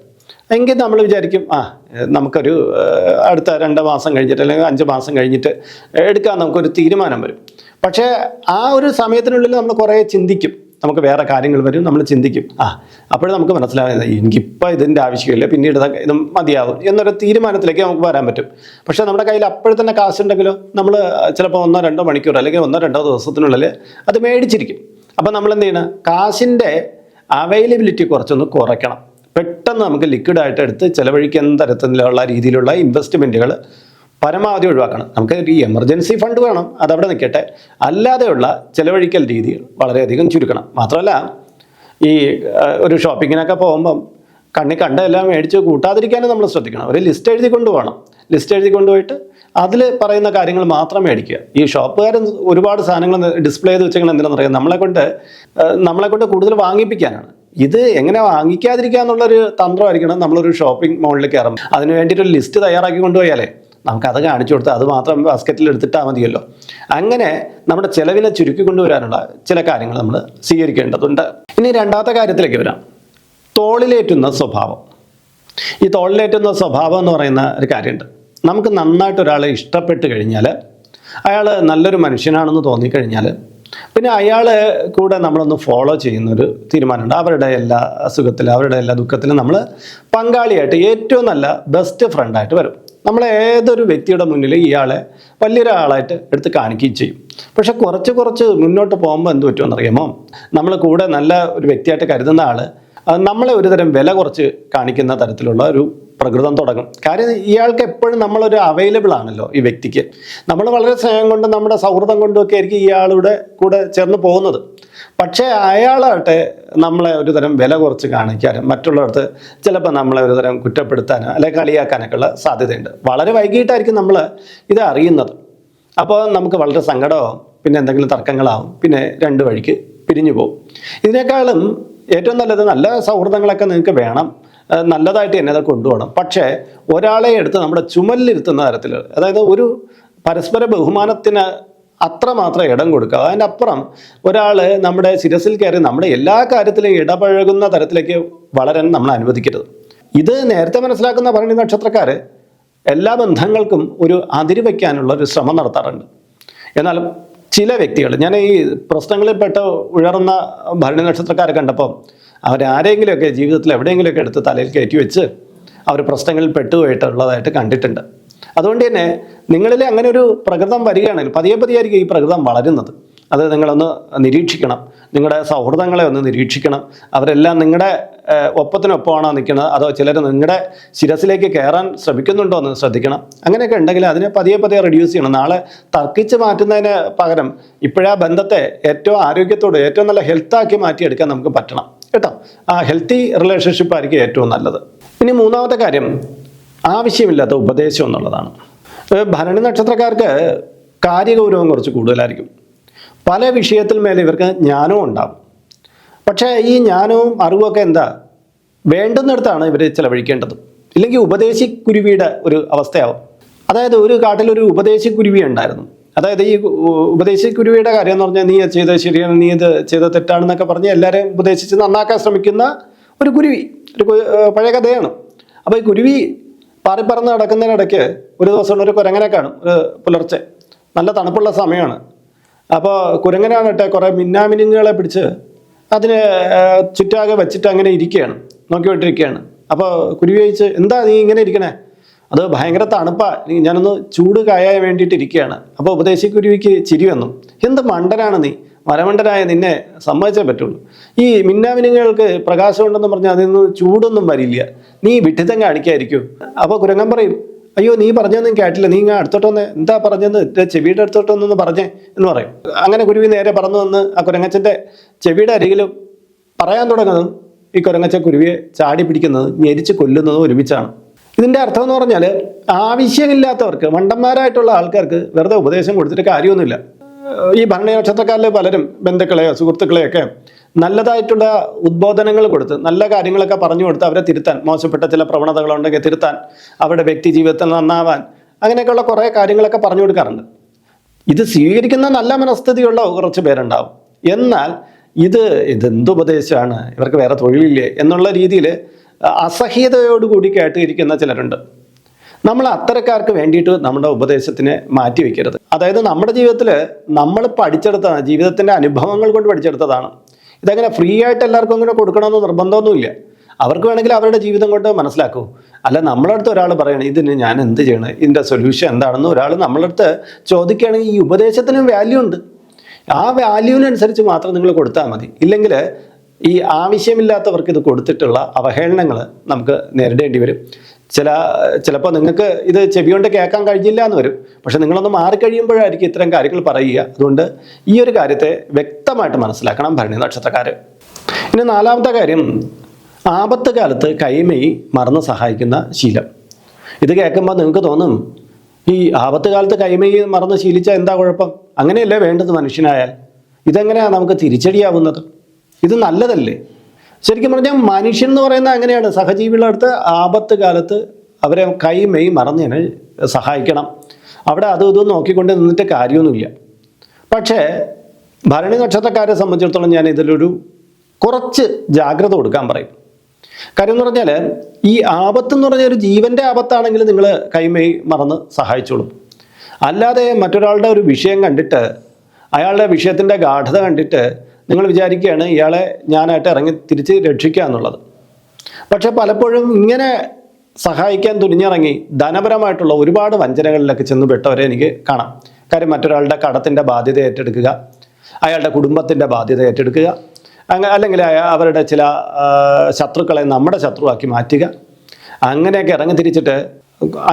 എങ്കിൽ നമ്മൾ വിചാരിക്കും നമുക്കൊരു അടുത്ത 2 മാസം കഴിഞ്ഞിട്ട് അല്ലെങ്കിൽ 5 മാസം കഴിഞ്ഞിട്ട് എടുക്കാൻ നമുക്കൊരു തീരുമാനം വരും. പക്ഷേ ആ ഒരു സമയത്തിനുള്ളിൽ നമ്മൾ കുറേ ചിന്തിക്കും, നമുക്ക് വേറെ കാര്യങ്ങൾ വരും, നമ്മൾ ചിന്തിക്കും. അപ്പോഴും നമുക്ക് മനസ്സിലാകുന്നത് എനിക്കിപ്പോൾ ഇതിൻ്റെ ആവശ്യമില്ല, പിന്നീട് ഇത് മതിയാവും എന്നൊരു തീരുമാനത്തിലേക്ക് നമുക്ക് വരാൻ പറ്റും. പക്ഷേ നമ്മുടെ കയ്യിൽ അപ്പോഴും തന്നെ കാശുണ്ടെങ്കിലോ നമ്മൾ ചിലപ്പോൾ 1-2 മണിക്കൂർ അല്ലെങ്കിൽ 1-2 ദിവസത്തിനുള്ളിൽ അത് മേടിച്ചിരിക്കും. അപ്പം നമ്മൾ എന്ത് ചെയ്യണം, കാശിൻ്റെ അവൈലബിലിറ്റി കുറച്ചൊന്ന് കുറയ്ക്കണം. പെട്ടെന്ന് നമുക്ക് ലിക്വിഡായിട്ട് എടുത്ത് ചിലവഴിക്കുന്ന തരത്തിലുള്ള രീതിയിലുള്ള ഇൻവെസ്റ്റ്മെൻറ്റുകൾ പരമാവധി ഒഴിവാക്കണം. നമുക്ക് ഈ എമർജൻസി ഫണ്ട് വേണം, അതവിടെ നിൽക്കട്ടെ. അല്ലാതെയുള്ള ചിലവഴിക്കൽ രീതികൾ വളരെയധികം ചുരുക്കണം. മാത്രമല്ല ഈ ഒരു ഷോപ്പിങ്ങിനൊക്കെ പോകുമ്പം കണ്ടെല്ലാം മേടിച്ച് കൂട്ടാതിരിക്കാനും നമ്മൾ ശ്രദ്ധിക്കണം. ഒരു ലിസ്റ്റ് എഴുതി കൊണ്ടുപോകണം. ലിസ്റ്റ് എഴുതി കൊണ്ടുപോയിട്ട് അതിൽ പറയുന്ന കാര്യങ്ങൾ മാത്രം മേടിക്കുക. ഈ ഷോപ്പുകാരൻ ഒരുപാട് സാധനങ്ങൾ ഡിസ്പ്ലേ ചെയ്ത് വെച്ചെങ്കിൽ എന്തിനാണെന്ന് അറിയാം, നമ്മളെ കൊണ്ട് കൂടുതൽ വാങ്ങിപ്പിക്കാനാണ്. ഇത് എങ്ങനെ വാങ്ങിക്കാതിരിക്കുക എന്നുള്ളൊരു തന്ത്രമായിരിക്കണം നമ്മളൊരു ഷോപ്പിംഗ് മോളിൽ കയറും. അതിന് വേണ്ടിയിട്ടൊരു ലിസ്റ്റ് തയ്യാറാക്കി കൊണ്ടുപോയാലേ നമുക്കത് കാണിച്ചു കൊടുത്താൽ അത് മാത്രം ബാസ്ക്കറ്റിൽ എടുത്തിട്ടാൽ മതിയല്ലോ. അങ്ങനെ നമ്മുടെ ചിലവിനെ ചുരുക്കി കൊണ്ടുവരാനുള്ള ചില കാര്യങ്ങൾ നമ്മൾ സ്വീകരിക്കേണ്ടതുണ്ട്. ഇനി രണ്ടാമത്തെ കാര്യത്തിലേക്ക് വരാം, തോളിലേറ്റുന്ന സ്വഭാവം. ഈ തോളിലേറ്റുന്ന സ്വഭാവം എന്ന് പറയുന്ന ഒരു കാര്യമുണ്ട്. നമുക്ക് നന്നായിട്ട് ഒരാളെ ഇഷ്ടപ്പെട്ട് കഴിഞ്ഞാൽ, അയാൾ നല്ലൊരു മനുഷ്യനാണെന്ന് തോന്നിക്കഴിഞ്ഞാൽ, പിന്നെ അയാൾ കൂടെ നമ്മളൊന്ന് ഫോളോ ചെയ്യുന്നൊരു തീരുമാനമുണ്ട്. അവരുടെ എല്ലാ സുഖത്തിലും അവരുടെ എല്ലാ ദുഃഖത്തിലും നമ്മൾ പങ്കാളിയായിട്ട് ഏറ്റവും നല്ല ബെസ്റ്റ് ഫ്രണ്ടായിട്ട് വരും. നമ്മൾ ഏതൊരു വ്യക്തിയുടെ മുന്നിൽ ഇയാളെ വലിയൊരാളായിട്ട് എടുത്ത് കാണിക്കുകയും ചെയ്യും. പക്ഷെ കുറച്ച് മുന്നോട്ട് പോകുമ്പോൾ എന്ത് പറ്റുമെന്നറിയാമോ, നമ്മൾ കൂടെ നല്ല ഒരു വ്യക്തിയായിട്ട് കരുതുന്ന ആൾ നമ്മളെ ഒരുതരം വില കുറച്ച് കാണിക്കുന്ന തരത്തിലുള്ള ഒരു പ്രകൃതം തുടങ്ങും. കാര്യം ഇയാൾക്ക് എപ്പോഴും നമ്മളൊരു അവൈലബിൾ ആണല്ലോ ഈ വ്യക്തിക്ക്. നമ്മൾ വളരെ സ്നേഹം കൊണ്ടും നമ്മുടെ സൗഹൃദം കൊണ്ടുമൊക്കെ ആയിരിക്കും ഇയാളുടെ കൂടെ ചേർന്ന് പോകുന്നത്. പക്ഷേ അയാളാകട്ടെ നമ്മളെ ഒരു തരം വില കുറച്ച് കാണിക്കാനും മറ്റുള്ളവർക്ക് ചിലപ്പോൾ നമ്മളെ ഒരു തരം കുറ്റപ്പെടുത്താനോ അല്ലെങ്കിൽ കളിയാക്കാനൊക്കെ ഉള്ള സാധ്യതയുണ്ട്. വളരെ വൈകിട്ടായിരിക്കും നമ്മൾ ഇത് അറിയുന്നത്. അപ്പോൾ നമുക്ക് വളരെ സങ്കടമാവും, പിന്നെ എന്തെങ്കിലും തർക്കങ്ങളാവും, പിന്നെ 2 വഴിക്ക് പിരിഞ്ഞു പോകും. ഇതിനേക്കാളും ഏറ്റവും നല്ലത് നല്ല സൗഹൃദങ്ങളൊക്കെ നിങ്ങൾക്ക് വേണം, നല്ലതായിട്ട് തന്നെ അത് കൊണ്ടുപോകണം. പക്ഷേ ഒരാളെ എടുത്ത് നമ്മുടെ ചുമലിലിരുത്തുന്ന തരത്തിൽ, അതായത് ഒരു പരസ്പര ബഹുമാനത്തിന് അത്രമാത്രം ഇടം കൊടുക്കുക. അതിൻ്റെ അപ്പുറം ഒരാൾ നമ്മുടെ ശിരസിൽ കയറി നമ്മുടെ എല്ലാ കാര്യത്തിലും ഇടപഴകുന്ന തരത്തിലേക്ക് വളരാൻ നമ്മൾ അനുവദിക്കരുത്. ഇത് നേരത്തെ മനസ്സിലാക്കുന്ന ഭരണി നക്ഷത്രക്കാർ എല്ലാ ബന്ധങ്ങൾക്കും ഒരു അതിര് വയ്ക്കാനുള്ള ഒരു ശ്രമം നടത്താറുണ്ട്. എന്നാൽ ചില വ്യക്തികൾ, ഞാൻ ഈ പ്രശ്നങ്ങളിൽപ്പെട്ട് ഉയർന്ന ഭരണി നക്ഷത്രക്കാരെ കണ്ടപ്പോൾ അവരാരെങ്കിലുമൊക്കെ ജീവിതത്തിൽ എവിടെയെങ്കിലുമൊക്കെ എടുത്ത് തലയിൽ കയറ്റി വെച്ച് അവർ പ്രശ്നങ്ങളിൽ പെട്ടുപോയിട്ടുള്ളതായിട്ട് കണ്ടിട്ടുണ്ട്. അതുകൊണ്ട് തന്നെ നിങ്ങളിൽ അങ്ങനെ ഒരു പ്രകൃതം വരികയാണെങ്കിൽ പതിയെ ഈ പ്രകൃതം വളരുന്നത്. അത് നിങ്ങളൊന്ന് നിരീക്ഷിക്കണം, നിങ്ങളുടെ സൗഹൃദങ്ങളെ ഒന്ന് നിരീക്ഷിക്കണം. അവരെല്ലാം നിങ്ങളുടെ ഒപ്പത്തിനൊപ്പമാണോ നിൽക്കുന്നത്, അതോ ചിലർ നിങ്ങളുടെ ശിരസിലേക്ക് കയറാൻ ശ്രമിക്കുന്നുണ്ടോ എന്ന് ശ്രദ്ധിക്കണം. അങ്ങനെയൊക്കെ ഉണ്ടെങ്കിൽ അതിനെ പതിയെ റെഡ്യൂസ് ചെയ്യണം. നാളെ തർക്കിച്ച് മാറ്റുന്നതിന് പകരം ഇപ്പോഴാ ബന്ധത്തെ ഏറ്റവും ആരോഗ്യത്തോട് ഏറ്റവും നല്ല ഹെൽത്താക്കി മാറ്റിയെടുക്കാൻ നമുക്ക് പറ്റണം കേട്ടോ. ആ ഹെൽത്തി റിലേഷൻഷിപ്പ് ആയിരിക്കും ഏറ്റവും നല്ലത്. ഇനി മൂന്നാമത്തെ കാര്യം ആവശ്യമില്ലാത്ത ഉപദേശം എന്നുള്ളതാണ്. ഭരണി നക്ഷത്രക്കാർക്ക് കാര്യഗൗരവം കുറച്ച് കൂടുതലായിരിക്കും. പല വിഷയത്തിൽ മേലെ ഇവർക്ക് ജ്ഞാനവും ഉണ്ടാകും. പക്ഷേ ഈ ജ്ഞാനവും അറിവുമൊക്കെ വേണ്ടുന്നിടത്താണ് ഇവർ ചിലവഴിക്കേണ്ടത്. ഇല്ലെങ്കിൽ ഉപദേശിക്കുരുവിയുടെ ഒരു അവസ്ഥയാവും. അതായത് ഒരു കാട്ടിലൊരു ഉപദേശിക്കുരുവി ഉണ്ടായിരുന്നു. അതായത് ഈ ഉപദേശിക്കുരുവിയുടെ കാര്യം എന്ന് പറഞ്ഞാൽ നീ ചെയ്തത് ശരിയാണ്, നീ ഇത് ചെയ്തത് തെറ്റാണെന്നൊക്കെ പറഞ്ഞ് എല്ലാവരെയും ഉപദേശിച്ച് നന്നാക്കാൻ ശ്രമിക്കുന്ന ഒരു കുരുവി, പഴയ കഥയാണ്. അപ്പോൾ ഈ കുരുവി പാറിപ്പറന്ന് നടക്കുന്നതിനിടയ്ക്ക് ഒരു ദിവസം ഒരു കുരങ്ങനെ കാണും, പുലർച്ചെ നല്ല തണുപ്പുള്ള സമയമാണ്. അപ്പോൾ കുരങ്ങനാകട്ടെ കുറേ മിന്നാമിനുങ്ങളെ പിടിച്ച് അതിന് ചുറ്റാകെ വെച്ചിട്ട് അങ്ങനെ ഇരിക്കുകയാണ്, നോക്കിക്കൊണ്ടിരിക്കുകയാണ്. അപ്പോൾ കുരുവി ചോദിച്ച്, എന്താ നീ ഇങ്ങനെ ഇരിക്കണേ? അത് ഭയങ്കര തണുപ്പാ, ഞാനൊന്ന് ചൂട് കായാൻ വേണ്ടിയിട്ട് ഇരിക്കുകയാണ്. അപ്പോൾ ഉപദേശിക്കുരുവിക്ക് ചിരി വന്നു. എന്ത് മണ്ടനാണ് നീ, മരമണ്ടനായ നിന്നെ സമ്മതിച്ചേ പറ്റുള്ളൂ. ഈ മിന്നാമിനുങ്ങൾക്ക് പ്രകാശം ഉണ്ടെന്ന് പറഞ്ഞാൽ അതിൽ നിന്ന് ചൂടൊന്നും വരില്ല, നീ വിഡ്ഢിത്തം കാണിക്കായിരിക്കും. അപ്പോൾ കുരങ്ങൻ പറയും, അയ്യോ നീ പറഞ്ഞൊന്നും കേട്ടില്ല, നീ ഇങ്ങനെ അടുത്തോട്ടൊന്ന് എന്താ പറഞ്ഞെന്ന് ചെവിയുടെ അടുത്തോട്ടൊന്നൊന്ന് പറഞ്ഞേ എന്ന് പറയും. അങ്ങനെ കുരുവി നേരെ പറന്നു വന്ന് ആ കുരങ്ങച്ചൻ്റെ ചെവിയുടെ അരികിലും പറയാൻ തുടങ്ങുന്നതും ഈ കുരങ്ങച്ച കുരുവിയെ ചാടി പിടിക്കുന്നതും ഞെരിച്ച് കൊല്ലുന്നതും ഒരുമിച്ചാണ്. ഇതിൻ്റെ അർത്ഥം എന്ന് പറഞ്ഞാൽ ആവശ്യമില്ലാത്തവർക്ക്, മണ്ടന്മാരായിട്ടുള്ള ആൾക്കാർക്ക് വെറുതെ ഉപദേശം കൊടുത്തിട്ട് കാര്യമൊന്നുമില്ല. ഈ ഭരണ നക്ഷത്രക്കാരിൽ പലരും ബന്ധുക്കളെയോ സുഹൃത്തുക്കളെയൊക്കെ നല്ലതായിട്ടുള്ള ഉദ്ബോധനങ്ങൾ കൊടുത്ത് നല്ല കാര്യങ്ങളൊക്കെ പറഞ്ഞു കൊടുത്ത് അവരെ തിരുത്താൻ, മോശപ്പെട്ട ചില പ്രവണതകളുണ്ടെങ്കിൽ തിരുത്താൻ, അവരുടെ വ്യക്തി ജീവിതത്തിൽ നന്നാവാൻ, അങ്ങനെയൊക്കെയുള്ള കുറേ കാര്യങ്ങളൊക്കെ പറഞ്ഞു കൊടുക്കാറുണ്ട്. ഇത് സ്വീകരിക്കുന്ന നല്ല മനസ്ഥിതിയുള്ള കുറച്ച് പേരുണ്ടാവും. എന്നാൽ ഇതെന്തുപദേശമാണ്, ഇവർക്ക് വേറെ തൊഴിലില്ലേ എന്നുള്ള രീതിയിൽ അസഹ്യതയോടുകൂടി കേട്ടിരിക്കുന്ന ചിലരുണ്ട്. നമ്മൾ അത്തരക്കാർക്ക് വേണ്ടിയിട്ട് നമ്മുടെ ഉപദേശത്തിനെ മാറ്റി വയ്ക്കരുത്. അതായത് നമ്മുടെ ജീവിതത്തിൽ നമ്മൾ പഠിച്ചെടുത്തതാണ്, ജീവിതത്തിൻ്റെ അനുഭവങ്ങൾ കൊണ്ട് പഠിച്ചെടുത്തതാണ്. ഇതങ്ങനെ ഫ്രീ ആയിട്ട് എല്ലാവർക്കും അങ്ങനെ കൊടുക്കണമെന്ന് നിർബന്ധമൊന്നുമില്ല. അവർക്ക് വേണമെങ്കിൽ അവരുടെ ജീവിതം കൊണ്ട് മനസ്സിലാക്കൂ. അല്ല നമ്മളടുത്ത് ഒരാൾ പറയണം ഇതിന് ഞാൻ എന്ത് ചെയ്യണം, ഇതിൻ്റെ സൊല്യൂഷൻ എന്താണെന്ന് ഒരാൾ നമ്മളടുത്ത് ചോദിക്കുകയാണെങ്കിൽ ഈ ഉപദേശത്തിനും വാല്യൂ ഉണ്ട്. ആ വാല്യൂവിനനുസരിച്ച് മാത്രം നിങ്ങൾ കൊടുത്താൽ മതി. ഇല്ലെങ്കിൽ ഈ ആവശ്യമില്ലാത്തവർക്ക് ഇത് കൊടുത്തിട്ടുള്ള അവഹേളനങ്ങൾ നമുക്ക് നേരിടേണ്ടി വരും. ചിലപ്പോൾ നിങ്ങൾക്ക് ഇത് ചെവി കൊണ്ട് കേൾക്കാൻ കഴിഞ്ഞില്ല എന്ന് വരും. പക്ഷെ നിങ്ങളൊന്ന് മാറിക്കഴിയുമ്പോഴായിരിക്കും ഇത്തരം കാര്യങ്ങൾ പറയുക. അതുകൊണ്ട് ഈ ഒരു കാര്യത്തെ വ്യക്തമായിട്ട് മനസ്സിലാക്കണം ഭരണി നക്ഷത്രക്കാർ. ഇനി നാലാമത്തെ കാര്യം, ആപത്ത് കാലത്ത് കൈമേയി മറന്ന് സഹായിക്കുന്ന ശീലം. ഇത് കേൾക്കുമ്പോൾ നിങ്ങൾക്ക് തോന്നും, ഈ ആപത്ത് കാലത്ത് കൈമേയി മറന്ന് ശീലിച്ചാൽ എന്താ കുഴപ്പം? അങ്ങനെയല്ലേ വേണ്ടത് മനുഷ്യനായാൽ? ഇതെങ്ങനെയാണ് നമുക്ക് തിരിച്ചടിയാവുന്നത്? ഇത് നല്ലതല്ലേ? ശരിക്കും പറഞ്ഞാൽ മനുഷ്യൻ എന്ന് പറയുന്നത് അങ്ങനെയാണ്. സഹജീവികളുടെ അടുത്ത് ആപത്ത് കാലത്ത് അവരെ കൈമേയി മറന്നതിന് സഹായിക്കണം. അവിടെ അതും ഇതും നോക്കിക്കൊണ്ട് നിന്നിട്ട് കാര്യമൊന്നുമില്ല. പക്ഷേ ഭരണി നക്ഷത്രക്കാരെ സംബന്ധിച്ചിടത്തോളം ഞാൻ ഇതിലൊരു കുറച്ച് ജാഗ്രത കൊടുക്കാൻ പറയും. കാര്യം എന്ന് പറഞ്ഞാൽ ഈ ആപത്തെന്ന് പറഞ്ഞാൽ ഒരു ജീവൻ്റെ ആപത്താണെങ്കിൽ നിങ്ങൾ കൈമേയി മറന്ന് സഹായിച്ചോളും. അല്ലാതെ മറ്റൊരാളുടെ ഒരു വിഷയം കണ്ടിട്ട്, അയാളുടെ വിഷയത്തിൻ്റെ ഗാഠത കണ്ടിട്ട് നിങ്ങൾ വിചാരിക്കുകയാണ് ഇയാളെ ഞാനായിട്ട് ഇറങ്ങി തിരിച്ച് രക്ഷിക്കുക എന്നുള്ളത്. പക്ഷെ പലപ്പോഴും ഇങ്ങനെ സഹായിക്കാൻ തുനിഞ്ഞിറങ്ങി ധനപരമായിട്ടുള്ള ഒരുപാട് വഞ്ചനകളിലൊക്കെ ചെന്ന് പെട്ടവരെ എനിക്ക് കാണാം. കാര്യം മറ്റൊരാളുടെ കടത്തിൻ്റെ ബാധ്യത ഏറ്റെടുക്കുക, അയാളുടെ കുടുംബത്തിൻ്റെ ബാധ്യത ഏറ്റെടുക്കുക, അല്ലെങ്കിൽ അവരുടെ ചില ശത്രുക്കളെ നമ്മുടെ ശത്രുവാക്കി മാറ്റുക, അങ്ങനെയൊക്കെ ഇറങ്ങി തിരിച്ചിട്ട്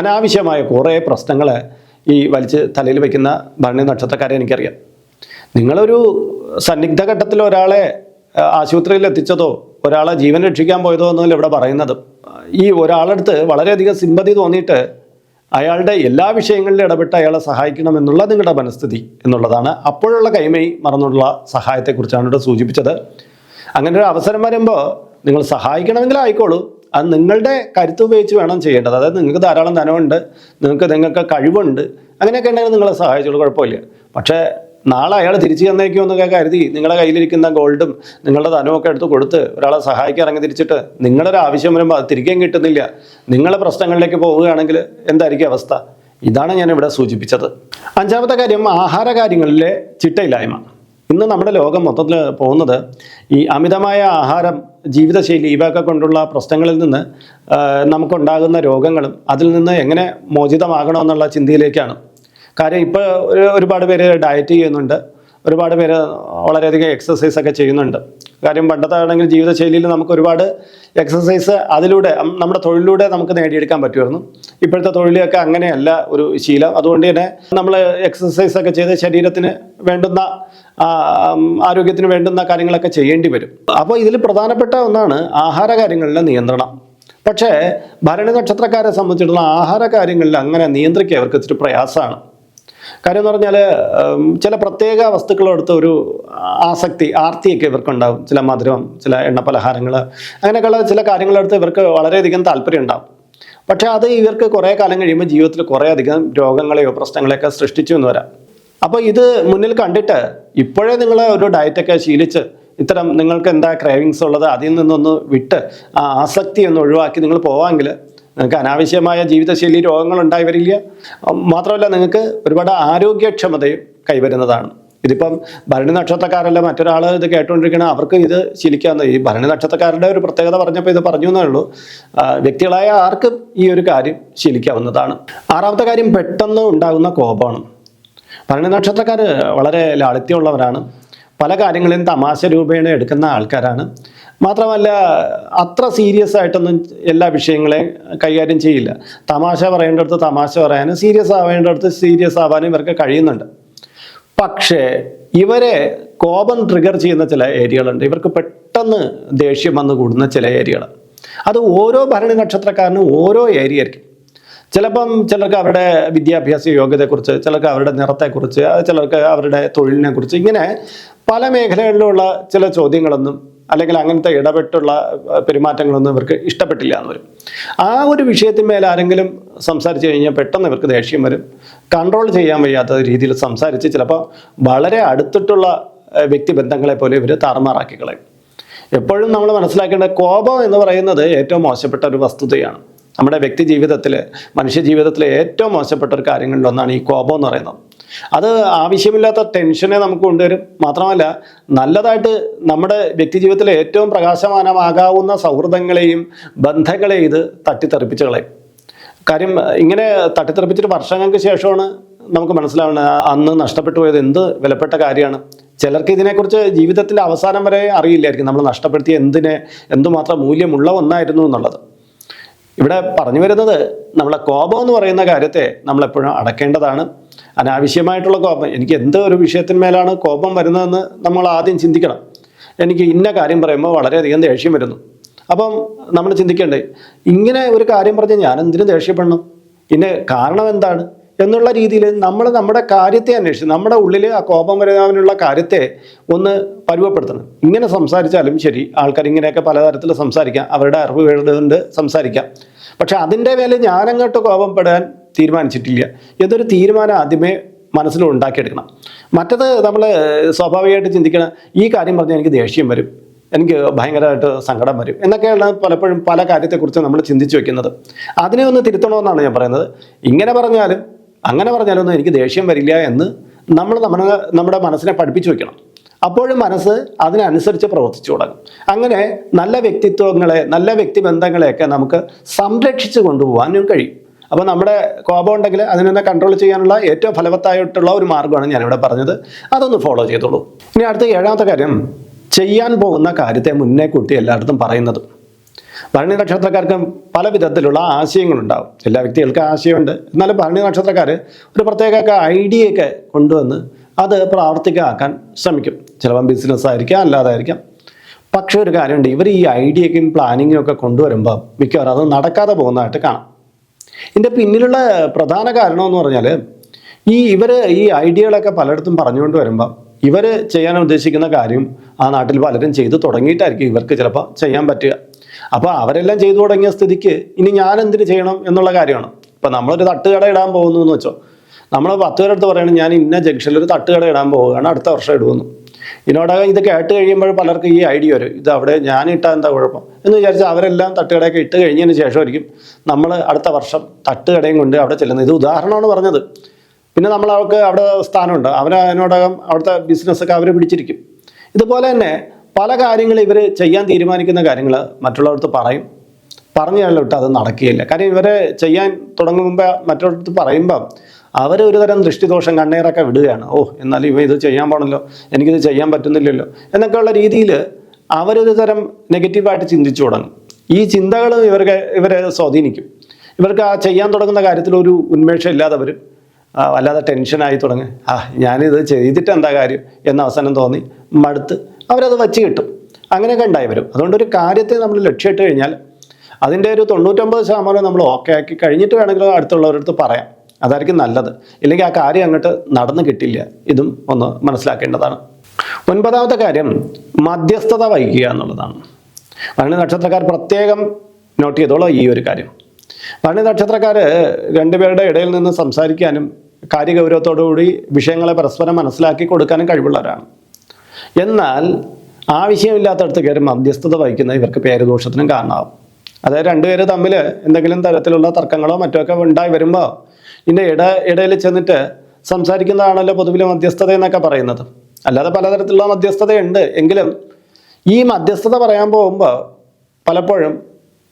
അനാവശ്യമായ കുറേ പ്രശ്നങ്ങൾ ഈ വലിച്ച് തലയിൽ വയ്ക്കുന്ന ഭരണി നക്ഷത്രക്കാരെ എനിക്കറിയാം. നിങ്ങളൊരു സന്നിഗ്ധ ഘട്ടത്തിൽ ഒരാളെ ആശുപത്രിയിൽ എത്തിച്ചതോ ഒരാളെ ജീവൻ രക്ഷിക്കാൻ പോയതോ എന്നല്ല ഇവിടെ പറയുന്നത്. ഈ ഒരാളടുത്ത് വളരെയധികം സിമ്പതി തോന്നിയിട്ട് അയാളുടെ എല്ലാ വിഷയങ്ങളിലും ഇടപെട്ട് അയാളെ സഹായിക്കണം എന്നുള്ള നിങ്ങളുടെ മനസ്ഥിതി എന്നുള്ളതാണ്. അപ്പോഴുള്ള കൈമേയി മറന്നുള്ള സഹായത്തെക്കുറിച്ചാണ് ഇവിടെ സൂചിപ്പിച്ചത്. അങ്ങനെ ഒരു അവസരം വരുമ്പോൾ നിങ്ങൾ സഹായിക്കണമെങ്കിൽ ആയിക്കോളൂ, അത് നിങ്ങളുടെ കരുത്ത് ഉപയോഗിച്ച് വേണം ചെയ്യേണ്ടത്. അതായത് നിങ്ങൾക്ക് ധാരാളം ധനമുണ്ട്, നിങ്ങൾക്ക് കഴിവുണ്ട്, അങ്ങനെയൊക്കെ ഉണ്ടെങ്കിൽ നിങ്ങളെ സഹായിച്ചോളൂ, കുഴപ്പമില്ല. പക്ഷേ നാളെ അയാൾ തിരിച്ചു തന്നേക്കുമെന്നൊക്കെ കരുതി നിങ്ങളുടെ കയ്യിലിരിക്കുന്ന ഗോൾഡും നിങ്ങളുടെ ധനമൊക്കെ എടുത്ത് കൊടുത്ത് ഒരാളെ സഹായിക്കാൻ ഇറങ്ങി തിരിച്ചിട്ട് നിങ്ങളൊരു ആവശ്യം വരുമ്പോൾ അത് തിരികെ കിട്ടുന്നില്ല, നിങ്ങളെ പ്രശ്നങ്ങളിലേക്ക് പോവുകയാണെങ്കിൽ എന്തായിരിക്കും അവസ്ഥ? ഇതാണ് ഞാൻ ഇവിടെ സൂചിപ്പിച്ചത്. അഞ്ചാമത്തെ കാര്യം, ആഹാര കാര്യങ്ങളിലെ ചിട്ടയില്ലായ്മ. ഇന്ന് നമ്മുടെ ലോകം മൊത്തത്തിൽ പോകുന്നത് ഈ അമിതമായ ആഹാരം, ജീവിതശൈലി, ഇവയൊക്കെ കൊണ്ടുള്ള പ്രശ്നങ്ങളിൽ നിന്ന് നമുക്കുണ്ടാകുന്ന രോഗങ്ങളും അതിൽ നിന്ന് എങ്ങനെ മോചിതമാകണമെന്നുള്ള ചിന്തയിലേക്കാണ്. കാര്യം ഇപ്പോൾ ഒരുപാട് പേര് ഡയറ്റ് ചെയ്യുന്നുണ്ട്, ഒരുപാട് പേര് വളരെയധികം എക്സസൈസ് ഒക്കെ ചെയ്യുന്നുണ്ട്. കാര്യം പണ്ടത്തെ ആണെങ്കിൽ ജീവിതശൈലിയിൽ നമുക്ക് ഒരുപാട് എക്സസൈസ് അതിലൂടെ നമ്മുടെ തൊഴിലിലൂടെ നമുക്ക് നേടിയെടുക്കാൻ പറ്റുമായിരുന്നു. ഇപ്പോഴത്തെ തൊഴിലൊക്കെ അങ്ങനെയല്ല ഒരു ശീലം. അതുകൊണ്ട് തന്നെ നമ്മൾ എക്സസൈസ് ഒക്കെ ചെയ്ത് ശരീരത്തിന് വേണ്ടുന്ന ആരോഗ്യത്തിന് വേണ്ടുന്ന കാര്യങ്ങളൊക്കെ ചെയ്യേണ്ടി വരും. അപ്പോൾ ഇതിൽ പ്രധാനപ്പെട്ട ഒന്നാണ് ആഹാര കാര്യങ്ങളിലെ നിയന്ത്രണം. പക്ഷേ ഭരണി നക്ഷത്രക്കാരെ സംബന്ധിച്ചിടത്തോളം ആഹാര കാര്യങ്ങളിൽ അങ്ങനെ നിയന്ത്രിക്കുക അവർക്ക് ഇച്ചിരി പ്രയാസമാണ്. കാര്യം എന്ന് പറഞ്ഞാൽ ചില പ്രത്യേക വസ്തുക്കളെടുത്ത് ഒരു ആർത്തിയൊക്കെ ഇവർക്കുണ്ടാവും. ചില മധുരം, ചില എണ്ണ പലഹാരങ്ങൾ, അങ്ങനെയൊക്കെയുള്ള ചില കാര്യങ്ങളെടുത്ത് ഇവർക്ക് വളരെയധികം താല്പര്യം ഉണ്ടാവും. പക്ഷേ അത് ഇവർക്ക് കുറേ കാലം കഴിയുമ്പോൾ ജീവിതത്തിൽ കുറേ അധികം രോഗങ്ങളെയോ പ്രശ്നങ്ങളെയൊക്കെ സൃഷ്ടിച്ചു എന്ന് വരാം. അപ്പോൾ ഇത് മുന്നിൽ കണ്ടിട്ട് ഇപ്പോഴേ നിങ്ങൾ ഒരു ഡയറ്റൊക്കെ ശീലിച്ച് ഇത്തരം നിങ്ങൾക്ക് എന്താ ക്രേവിങ്സ് ഉള്ളത് അതിൽ നിന്നൊന്ന് വിട്ട് ആ ആസക്തി ഒന്ന് ഒഴിവാക്കി നിങ്ങൾ പോവാമെങ്കിൽ നിങ്ങൾക്ക് അനാവശ്യമായ ജീവിതശൈലി രോഗങ്ങൾ ഉണ്ടായി വരില്ല. മാത്രമല്ല നിങ്ങൾക്ക് ഒരുപാട് ആരോഗ്യക്ഷമതയും കൈവരുന്നതാണ്. ഇതിപ്പം ഭരണി നക്ഷത്രക്കാരല്ല മറ്റൊരാൾ ഇത് കേട്ടുകൊണ്ടിരിക്കണം, അവർക്ക് ഇത് ശീലിക്കാവുന്ന. ഈ ഭരണി നക്ഷത്രക്കാരുടെ ഒരു പ്രത്യേകത പറഞ്ഞപ്പോൾ ഇത് പറഞ്ഞു എന്നേ ഉള്ളൂ. വ്യക്തികളായ ആർക്കും ഈ ഒരു കാര്യം ശീലിക്കാവുന്നതാണ്. ആറാമത്തെ കാര്യം പെട്ടെന്ന് ഉണ്ടാകുന്ന കോപമാണ്. ഭരണി നക്ഷത്രക്കാർ വളരെ ലാളിത്യമുള്ളവരാണ്. പല കാര്യങ്ങളിലും തമാശ രൂപേണ എടുക്കുന്ന ആൾക്കാരാണ്. മാത്രമല്ല അത്ര സീരിയസ് ആയിട്ടൊന്നും എല്ലാ വിഷയങ്ങളെയും കൈകാര്യം ചെയ്യില്ല. തമാശ പറയേണ്ടടുത്ത് തമാശ പറയാനും സീരിയസ് ആവേണ്ടടുത്ത് സീരിയസ് ആവാനും ഇവർക്ക് കഴിയുന്നുണ്ട്. പക്ഷേ ഇവരെ കോപം ട്രിഗർ ചെയ്യുന്ന ചില ഏരിയകളുണ്ട്. ഇവർക്ക് പെട്ടെന്ന് ദേഷ്യം വന്ന് കൂടുന്ന ചില ഏരിയകൾ. അത് ഓരോ ഭരണി നക്ഷത്രക്കാരനും ഓരോ ഏരിയ ആയിരിക്കും. ചിലപ്പം ചിലർക്ക് അവരുടെ വിദ്യാഭ്യാസ യോഗ്യതയെക്കുറിച്ച്, ചിലർക്ക് അവരുടെ നിറത്തെക്കുറിച്ച്, ചിലർക്ക് അവരുടെ തൊഴിലിനെ കുറിച്ച്, ഇങ്ങനെ പല മേഖലകളിലുള്ള ചില ചോദ്യങ്ങളൊന്നും അല്ലെങ്കിൽ അങ്ങനത്തെ ഇടപെട്ടുള്ള പെരുമാറ്റങ്ങളൊന്നും ഇവർക്ക് ഇഷ്ടപ്പെട്ടില്ല എന്ന് വരും. ആ ഒരു വിഷയത്തിന്മേൽ ആരെങ്കിലും സംസാരിച്ച് കഴിഞ്ഞാൽ പെട്ടെന്ന് ഇവർക്ക് ദേഷ്യം വരും. കൺട്രോൾ ചെയ്യാൻ വയ്യാത്ത രീതിയിൽ സംസാരിച്ച് ചിലപ്പോൾ വളരെ അടുത്തിട്ടുള്ള വ്യക്തിബന്ധങ്ങളെ പോലെ ഇവർ താറുമാറാക്കി കളയും. എപ്പോഴും നമ്മൾ മനസ്സിലാക്കേണ്ട കോപം എന്ന് പറയുന്നത് ഏറ്റവും മോശപ്പെട്ട ഒരു വസ്തുതയാണ്. നമ്മുടെ വ്യക്തി ജീവിതത്തിൽ, മനുഷ്യ ജീവിതത്തിലെ ഏറ്റവും മോശപ്പെട്ട ഒരു കാര്യങ്ങളിലൊന്നാണ് ഈ കോപം എന്ന് പറയുന്നത്. അത് ആവശ്യമില്ലാത്ത ടെൻഷനെ നമുക്ക് കൊണ്ടുവരും. മാത്രമല്ല നല്ലതായിട്ട് നമ്മുടെ വ്യക്തി ജീവിതത്തിലെ ഏറ്റവും പ്രകാശമാനമാകാവുന്ന സൗഹൃദങ്ങളെയും ബന്ധങ്ങളെയും ഇത് തട്ടിത്തെറിപ്പിച്ച് കളയും. കാര്യം ഇങ്ങനെ തട്ടിത്തെറിപ്പിച്ചിട്ട് വർഷങ്ങൾക്ക് ശേഷമാണ് നമുക്ക് മനസ്സിലാവുന്നത് അന്ന് നഷ്ടപ്പെട്ടു പോയത് എന്ത് വിലപ്പെട്ട കാര്യമാണ്. ചിലർക്ക് ഇതിനെക്കുറിച്ച് ജീവിതത്തിൻ്റെ അവസാനം വരെ അറിയില്ലായിരിക്കും നമ്മൾ നഷ്ടപ്പെടുത്തിയ എന്തുമാത്രം മൂല്യമുള്ള ഒന്നായിരുന്നു എന്നുള്ളത്. ഇവിടെ പറഞ്ഞു വരുന്നത് നമ്മളെ കോപം എന്ന് പറയുന്ന കാര്യത്തെ നമ്മളെപ്പോഴും അടക്കേണ്ടതാണ്. അനാവശ്യമായിട്ടുള്ള കോപം, എനിക്ക് എന്ത് ഒരു വിഷയത്തിന്മേലാണ് കോപം വരുന്നതെന്ന് നമ്മൾ ആദ്യം ചിന്തിക്കണം. എനിക്ക് ഇന്ന കാര്യം പറയുമ്പോൾ വളരെയധികം ദേഷ്യം വരുന്നു. അപ്പം നമ്മൾ ചിന്തിക്കേണ്ടേ, ഇങ്ങനെ ഒരു കാര്യം പറഞ്ഞ് ഞാൻ എന്തിനു ദേഷ്യപ്പെടണം, ഇതിന് കാരണം എന്താണ് എന്നുള്ള രീതിയിൽ നമ്മൾ നമ്മുടെ കാര്യത്തെ അന്വേഷിച്ച് നമ്മുടെ ഉള്ളിൽ ആ കോപം വരാനുള്ള കാര്യത്തെ ഒന്ന് പരുവപ്പെടുത്തണം. ഇങ്ങനെ സംസാരിച്ചാലും ശരി, ആൾക്കാർ ഇങ്ങനെയൊക്കെ പലതരത്തിൽ സംസാരിക്കാം, അവരുടെ അറിവ് വേണ്ടതുകൊണ്ട് സംസാരിക്കാം. പക്ഷെ അതിൻ്റെ മേലെ ഞാനങ്ങോട്ട് കോപപ്പെടാൻ തീരുമാനിച്ചിട്ടില്ല എന്നൊരു തീരുമാനം ആദ്യമേ മനസ്സിൽ ഉണ്ടാക്കിയെടുക്കണം. മറ്റത് നമ്മൾ സ്വാഭാവികമായിട്ട് ചിന്തിക്കണം, ഈ കാര്യം പറഞ്ഞാൽ എനിക്ക് ദേഷ്യം വരും, എനിക്ക് ഭയങ്കരമായിട്ട് സങ്കടം വരും എന്നൊക്കെയാണ് പലപ്പോഴും പല കാര്യത്തെക്കുറിച്ച് നമ്മൾ ചിന്തിച്ച് വെക്കുന്നത്. അതിനെ ഒന്ന് തിരുത്തണമെന്നാണ് ഞാൻ പറയുന്നത്. ഇങ്ങനെ പറഞ്ഞാലും അങ്ങനെ പറഞ്ഞാലൊന്നും എനിക്ക് ദേഷ്യം വരില്ല എന്ന് നമ്മുടെ മനസ്സിനെ പഠിപ്പിച്ചു വെക്കണം. അപ്പോഴും മനസ്സ് അതിനനുസരിച്ച് പ്രവർത്തിച്ചു തുടങ്ങും. അങ്ങനെ നല്ല വ്യക്തിത്വങ്ങളെ, നല്ല വ്യക്തിബന്ധങ്ങളെയൊക്കെ നമുക്ക് സംരക്ഷിച്ച് കൊണ്ടുപോകാനും കഴിയും. അപ്പോൾ നമ്മുടെ കോപം ഉണ്ടെങ്കിൽ അതിനെ കൺട്രോൾ ചെയ്യാനുള്ള ഏറ്റവും ഫലവത്തായിട്ടുള്ള ഒരു മാർഗ്ഗമാണ് ഞാനിവിടെ പറഞ്ഞത്. അതൊന്ന് ഫോളോ ചെയ്തോളൂ. ഇനി അടുത്ത ഏഴാമത്തെ കാര്യം, ചെയ്യാൻ പോകുന്ന കാര്യത്തെ മുന്നേ കൂട്ടി എല്ലായിടത്തും പറയുന്നത്. ഭരണി നക്ഷത്രക്കാർക്ക് പല വിധത്തിലുള്ള ആശയങ്ങളുണ്ടാവും. എല്ലാ വ്യക്തികൾക്കും ആശയമുണ്ട്. എന്നാലും ഭരണി നക്ഷത്രക്കാർ ഒരു പ്രത്യേക ഐഡിയയൊക്കെ കൊണ്ടുവന്ന് അത് പ്രാവർത്തികമാക്കാൻ ശ്രമിക്കും. ചിലപ്പം ബിസിനസ് ആയിരിക്കാം, അല്ലാതായിരിക്കാം. പക്ഷേ ഒരു കാര്യമുണ്ട്, ഇവർ ഈ ഐഡിയയ്ക്കും പ്ലാനിങ്ങും ഒക്കെ കൊണ്ടുവരുമ്പോൾ മിക്കവാറും അത് നടക്കാതെ പോകുന്നതായിട്ട് കാണാം. ഇതിൻ്റെ പിന്നിലുള്ള പ്രധാന കാരണം എന്ന് പറഞ്ഞാൽ ഇവർ ഈ ഐഡിയകളൊക്കെ പലയിടത്തും പറഞ്ഞുകൊണ്ട് വരുമ്പോൾ ഇവർ ചെയ്യാൻ ഉദ്ദേശിക്കുന്ന കാര്യം ആ നാട്ടിൽ പലരും ചെയ്തു തുടങ്ങിയിട്ടായിരിക്കും ഇവർക്ക് ചിലപ്പോൾ ചെയ്യാൻ പറ്റുക. അപ്പോൾ അവരെല്ലാം ചെയ്തു തുടങ്ങിയ സ്ഥിതിക്ക് ഇനി ഞാൻ എന്തിനു ചെയ്യണം എന്നുള്ള കാര്യമാണ്. ഇപ്പം നമ്മളൊരു തട്ടുകട ഇടാൻ പോകുന്നു എന്ന് വെച്ചോ, നമ്മൾ 10 പേരെടുത്ത് പറയണം ഞാൻ ഇന്ന ജംഗ്ഷനിൽ ഒരു തട്ടുകട ഇടാൻ പോവുകയാണ്, അടുത്ത വർഷം ഇടുമെന്ന്. ഇതിനോടകം ഇത് കേട്ട് കഴിയുമ്പോൾ പലർക്കും ഈ ഐഡിയ വരും, ഇത് അവിടെ ഞാൻ ഇട്ടാൽ എന്താ കുഴപ്പം എന്ന് വിചാരിച്ചാൽ അവരെല്ലാം തട്ടുകടയൊക്കെ ഇട്ട് കഴിഞ്ഞതിന് ശേഷമായിരിക്കും നമ്മൾ അടുത്ത വർഷം തട്ടുകടയും കൊണ്ട് അവിടെ ചെല്ലുന്നത്. ഇത് ഉദാഹരണമാണ് പറഞ്ഞത്. പിന്നെ നമ്മൾ അവർക്ക് അവിടെ സ്ഥാനമുണ്ട്, അതിനോടകം അവിടുത്തെ ബിസിനസ്സൊക്കെ അവർ പിടിച്ചിരിക്കും. ഇതുപോലെ തന്നെ പല കാര്യങ്ങൾ ഇവർ ചെയ്യാൻ തീരുമാനിക്കുന്ന കാര്യങ്ങൾ മറ്റുള്ളവർക്ക് പറഞ്ഞു കഴിഞ്ഞിട്ട് അത് നടക്കുകയില്ല. കാര്യം ഇവരെ ചെയ്യാൻ തുടങ്ങുമ്പോൾ മറ്റുള്ളവർക്ക് പറയുമ്പം അവർ ഒരു തരം ദൃഷ്ടിദോഷം കണ്ണീറൊക്കെ വിടുകയാണ്. എന്നാലും ഇവ ഇത് ചെയ്യാൻ പോകണമല്ലോ, എനിക്കിത് ചെയ്യാൻ പറ്റുന്നില്ലല്ലോ എന്നൊക്കെയുള്ള രീതിയിൽ അവരൊരു തരം നെഗറ്റീവായിട്ട് ചിന്തിച്ചു തുടങ്ങും. ഈ ചിന്തകൾ ഇവരെ സ്വാധീനിക്കും. ഇവർക്ക് ആ ചെയ്യാൻ തുടങ്ങുന്ന കാര്യത്തിൽ ഒരു ഉന്മേഷം ഇല്ലാതെ വരും, വല്ലാതെ ടെൻഷനായി തുടങ്ങി. ഞാനിത് ചെയ്തിട്ട് എന്താ കാര്യം എന്ന അവസാനം തോന്നി മടുത്ത് അവരത് വച്ച് കിട്ടും. അങ്ങനെയൊക്കെ ഉണ്ടായി വരും. അതുകൊണ്ട് ഒരു കാര്യത്തെ നമ്മൾ ലക്ഷ്യമിട്ട് കഴിഞ്ഞാൽ അതിൻ്റെ ഒരു 99% നമ്മൾ ഓക്കെ ആക്കി കഴിഞ്ഞിട്ട് വേണമെങ്കിൽ അടുത്തുള്ളവരടുത്ത് പറയാം. അതായിരിക്കും നല്ലത്. ഇല്ലെങ്കിൽ ആ കാര്യം അങ്ങോട്ട് നടന്ന് കിട്ടില്ല. ഇതും ഒന്ന് മനസ്സിലാക്കേണ്ടതാണ്. 9ാമത്തെ കാര്യം, മധ്യസ്ഥത വഹിക്കുക എന്നുള്ളതാണ്. ഭരണി നക്ഷത്രക്കാർ പ്രത്യേകം നോട്ട് ചെയ്തോളൂ ഈ ഒരു കാര്യം. ഭരണി നക്ഷത്രക്കാർ രണ്ടുപേരുടെ ഇടയിൽ നിന്ന് സംസാരിക്കാനും കാര്യഗൗരവത്തോടുകൂടി വിഷയങ്ങളെ പരസ്പരം മനസ്സിലാക്കി കൊടുക്കാനും കഴിവുള്ളവരാണ്. എന്നാൽ ആവശ്യമില്ലാത്തടത്ത് കയറി മധ്യസ്ഥത വഹിക്കുന്ന ഇവർക്ക് പേരുദോഷത്തിനും കാരണമാകും. അതായത് രണ്ടുപേര് തമ്മിൽ എന്തെങ്കിലും തരത്തിലുള്ള തർക്കങ്ങളോ മറ്റോ ഒക്കെ ഉണ്ടായി വരുമ്പോൾ ഇതിൻ്റെ ഇടയിൽ ചെന്നിട്ട് സംസാരിക്കുന്നതാണല്ലോ പൊതുവിൽ മധ്യസ്ഥത എന്നൊക്കെ പറയുന്നത്. അല്ലാതെ പലതരത്തിലുള്ള മധ്യസ്ഥതയുണ്ട്. എങ്കിലും ഈ മധ്യസ്ഥത പറയാൻ പോകുമ്പോൾ പലപ്പോഴും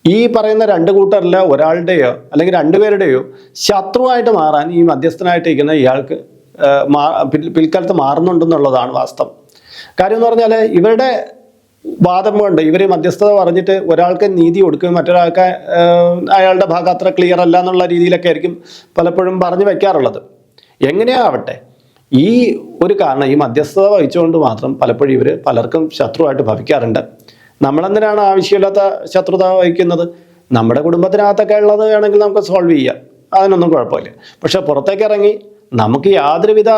ഈ പറയുന്ന രണ്ട് കൂട്ടരിൽ ഒരാളുടെയോ അല്ലെങ്കിൽ രണ്ടുപേരുടെയോ ശത്രുവായിട്ട് മാറാൻ ഈ മധ്യസ്ഥനായിട്ടിരിക്കുന്ന ഇയാൾക്ക് പിൽക്കാലത്ത് മാറുന്നുണ്ടെന്നുള്ളതാണ് വാസ്തവം. കാര്യം എന്ന് പറഞ്ഞാൽ ഇവരുടെ വാദം കൊണ്ട് ഇവർ മധ്യസ്ഥത പറഞ്ഞിട്ട് ഒരാൾക്ക് നീതി കൊടുക്കുകയും മറ്റൊരാൾക്ക് അയാളുടെ ഭാഗം അത്ര ക്ലിയർ അല്ല എന്നുള്ള രീതിയിലൊക്കെ ആയിരിക്കും പലപ്പോഴും പറഞ്ഞു വയ്ക്കാറുള്ളത്. എങ്ങനെയാവട്ടെ, ഈ ഒരു കാരണം ഈ മധ്യസ്ഥത വഹിച്ചുകൊണ്ട് മാത്രം പലപ്പോഴും ഇവർ പലർക്കും ശത്രുവായിട്ട് ഭവിക്കാറുണ്ട്. നമ്മളെന്തിനാണ് ആവശ്യമില്ലാത്ത ശത്രുത വഹിക്കുന്നത്? നമ്മുടെ കുടുംബത്തിനകത്തൊക്കെ ഉള്ളത് വേണമെങ്കിൽ നമുക്ക് സോൾവ് ചെയ്യാം, അതിനൊന്നും കുഴപ്പമില്ല. പക്ഷെ പുറത്തേക്ക് ഇറങ്ങി നമുക്ക് യാതൊരുവിധ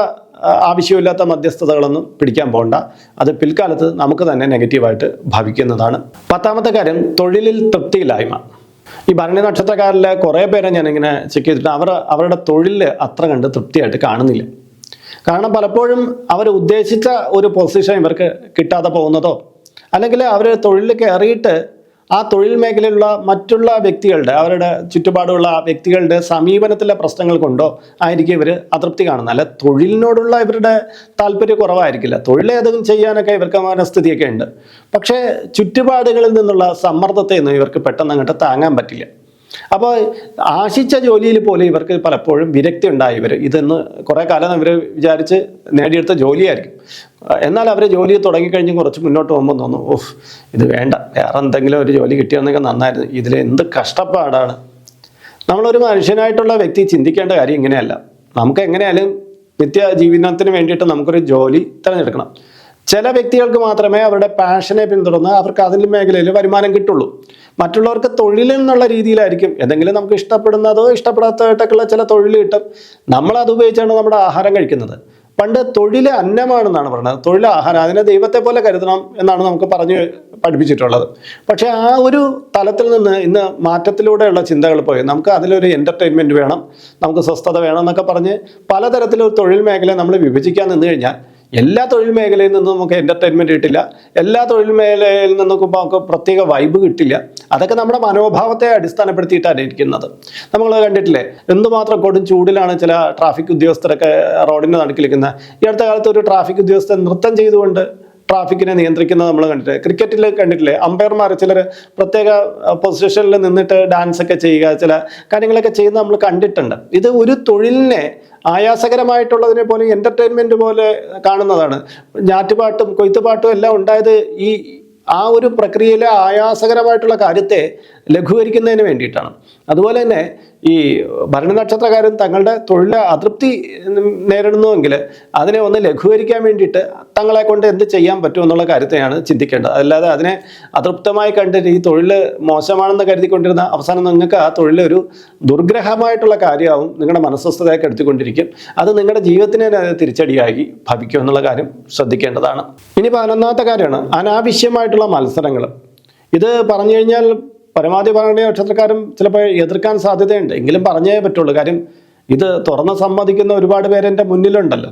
ആവശ്യമില്ലാത്ത മധ്യസ്ഥതകളൊന്നും പിടിക്കാൻ പോകണ്ട. അത് പിൽക്കാലത്ത് നമുക്ക് തന്നെ നെഗറ്റീവായിട്ട് ഭവിക്കുന്നതാണ്. 10ാമത്തെ കാര്യം, തൊഴിലിൽ തൃപ്തിയില്ലായ്മ. ഈ ഭരണി നക്ഷത്രക്കാരിലെ കുറേ പേരെ ഞാനിങ്ങനെ ചെക്ക് ചെയ്തിട്ട് അവരുടെ തൊഴിലിൽ അത്ര കണ്ട് തൃപ്തിയായിട്ട് കാണുന്നില്ല. കാരണം പലപ്പോഴും അവർ ഉദ്ദേശിച്ച ഒരു പൊസിഷൻ ഇവർക്ക് കിട്ടാതെ പോകുന്നതോ അല്ലെങ്കിൽ അവർ തൊഴിലിൽ കയറിയിട്ട് ആ തൊഴിൽ മേഖലയിലുള്ള മറ്റുള്ള വ്യക്തികളുടെ അവരുടെ ചുറ്റുപാടുള്ള വ്യക്തികളുടെ സമീപനത്തിലെ പ്രശ്നങ്ങൾ കൊണ്ടോ ആയിരിക്കും ഇവർ അതൃപ്തി കാണുന്നത്. അല്ല തൊഴിലിനോടുള്ള ഇവരുടെ താല്പര്യം കുറവായിരിക്കില്ല. തൊഴിലേതെങ്കിലും ചെയ്യാനൊക്കെ ഇവർക്ക് മനസ്ഥിതിയൊക്കെ ഉണ്ട്. പക്ഷേ ചുറ്റുപാടുകളിൽ നിന്നുള്ള സമ്മർദ്ദത്തെ ഒന്നും ഇവർക്ക് പെട്ടെന്ന് അങ്ങോട്ട് താങ്ങാൻ പറ്റില്ല. അപ്പോൾ ആശിച്ച ജോലിയിൽ പോലും ഇവർക്ക് പലപ്പോഴും വിരക്തി ഉണ്ടായി. ഇതെന്ന് കുറേ കാലം ഇവർ വിചാരിച്ച് നേടിയെടുത്ത ജോലിയായിരിക്കും. എന്നാൽ അവർ ജോലി തുടങ്ങിക്കഴിഞ്ഞ് കുറച്ച് മുന്നോട്ട് പോകുമ്പോൾ തോന്നും, ഓഹ് ഇത് വേണ്ട, വേറെ എന്തെങ്കിലും ഒരു ജോലി കിട്ടിയെന്നൊക്കെ നന്നായിരുന്നു, ഇതിൽ എന്ത് കഷ്ടപ്പാടാണ്. നമ്മളൊരു മനുഷ്യനായിട്ടുള്ള വ്യക്തി ചിന്തിക്കേണ്ട കാര്യം ഇങ്ങനെയല്ല. നമുക്ക് എങ്ങനെയാലും നിത്യ ജീവിതത്തിന് വേണ്ടിയിട്ട് നമുക്കൊരു ജോലി തിരഞ്ഞെടുക്കണം. ചില വ്യക്തികൾക്ക് മാത്രമേ അവരുടെ പാഷനെ പിന്തുടർന്ന് അവർക്ക് അതിൻ്റെ മേഖലയിൽ വരുമാനം കിട്ടുള്ളൂ. മറ്റുള്ളവർക്ക് തൊഴിൽ എന്നുള്ള രീതിയിലായിരിക്കും എന്തെങ്കിലും നമുക്ക് ഇഷ്ടപ്പെടുന്നതോ ഇഷ്ടപ്പെടാത്തതായിട്ടൊക്കെയുള്ള ചില തൊഴിൽ കിട്ടും. നമ്മളത് ഉപയോഗിച്ചാണ് നമ്മുടെ ആഹാരം കഴിക്കുന്നത്. പണ്ട് തൊഴിൽ അന്നമാണെന്നാണ് പറയുന്നത്, തൊഴിൽ ആഹാരം, അതിനെ ദൈവത്തെ പോലെ കരുതണം എന്നാണ് നമുക്ക് പറഞ്ഞ് പഠിപ്പിച്ചിട്ടുള്ളത്. പക്ഷേ ആ ഒരു തലത്തിൽ നിന്ന് ഇന്ന് മാറ്റത്തിലൂടെയുള്ള ചിന്തകൾ പോയി നമുക്ക് അതിലൊരു എൻ്റർടൈൻമെൻറ്റ് വേണം, നമുക്ക് സ്വസ്ഥത വേണം എന്നൊക്കെ പറഞ്ഞ് പലതരത്തിലൊരു തൊഴിൽ മേഖല നമ്മൾ വിഭജിക്കാൻ നിന്ന് കഴിഞ്ഞാൽ എല്ലാ തൊഴിൽ മേഖലയിൽ നിന്നും നമുക്ക് എൻ്റർടൈൻമെൻറ്റ് കിട്ടില്ല, എല്ലാ തൊഴിൽ മേഖലയിൽ നിന്നും നമുക്ക് പ്രത്യേക വൈബ് കിട്ടില്ല. അതൊക്കെ നമ്മുടെ മനോഭാവത്തെ അടിസ്ഥാനപ്പെടുത്തിയിട്ടാണ് ഇരിക്കുന്നത്. നമ്മൾ കണ്ടിട്ടില്ലേ എന്തുമാത്രം കൊടും ചൂടിലാണ് ചില ട്രാഫിക് ഉദ്യോഗസ്ഥരൊക്കെ റോഡിൻ്റെ നടുക്കിലിരിക്കുന്നത്. ഈ അടുത്ത കാലത്ത് ഒരു ട്രാഫിക് ഉദ്യോഗസ്ഥൻ നൃത്തം ചെയ്തുകൊണ്ട് ട്രാഫിക്കിനെ നിയന്ത്രിക്കുന്നത് നമ്മൾ കണ്ടിട്ട്. ക്രിക്കറ്റിൽ കണ്ടിട്ടില്ലേ അമ്പയർമാർ ചിലർ പ്രത്യേക പൊസിഷനിൽ നിന്നിട്ട് ഡാൻസ് ഒക്കെ ചെയ്യുക, ചില കാര്യങ്ങളൊക്കെ ചെയ്യുന്നത് നമ്മൾ കണ്ടിട്ടുണ്ട്. ഇത് ഒരു തൊഴിലിനെ ആയാസകരമായിട്ടുള്ളതിനെ പോലെ എൻ്റർടൈൻമെൻറ്റ് പോലെ കാണുന്നതാണ്. ഞാറ്റുപാട്ടും കൊയ്ത്തുപാട്ടും എല്ലാം ഉണ്ടായത് ആ ഒരു പ്രക്രിയയിലെ ആയാസകരമായിട്ടുള്ള കാര്യത്തെ ലഘൂകരിക്കുന്നതിന് വേണ്ടിയിട്ടാണ്. അതുപോലെ തന്നെ ഈ ഭരണി നക്ഷത്രക്കാരും തങ്ങളുടെ തൊഴിൽ അതൃപ്തി നേരിടുന്നുവെങ്കിൽ അതിനെ ഒന്ന് ലഘൂകരിക്കാൻ വേണ്ടിയിട്ട് തങ്ങളെ കൊണ്ട് എന്ത് ചെയ്യാൻ പറ്റുമെന്നുള്ള കാര്യത്തെയാണ് ചിന്തിക്കേണ്ടത്. അല്ലാതെ അതിനെ അതൃപ്തമായി കണ്ടിട്ട് ഈ തൊഴിൽ മോശമാണെന്ന് കരുതിക്കൊണ്ടിരുന്ന അവസാനം നിങ്ങൾക്ക് ആ തൊഴിലൊരു ദുർഗ്രഹമായിട്ടുള്ള കാര്യമാവും, നിങ്ങളുടെ മനസ്വസ്ഥതയൊക്കെ എടുത്തുകൊണ്ടിരിക്കും. അത് നിങ്ങളുടെ ജീവിതത്തിനെ തിരിച്ചടിയായി ഭവിക്കും എന്നുള്ള കാര്യം ശ്രദ്ധിക്കേണ്ടതാണ്. ഇനി 11ാമത്തെ കാര്യമാണ് അനാവശ്യമായിട്ടുള്ള മത്സരങ്ങൾ. ഇത് പറഞ്ഞു കഴിഞ്ഞാൽ പരമാവധി ഭരണി നക്ഷത്രക്കാരും ചിലപ്പോൾ എതിർക്കാൻ സാധ്യതയുണ്ട്, എങ്കിലും പറഞ്ഞേ പറ്റുള്ളൂ. കാര്യം ഇത് തുറന്ന് സമ്മതിക്കുന്ന ഒരുപാട് പേര് എൻ്റെ മുന്നിലുണ്ടല്ലോ.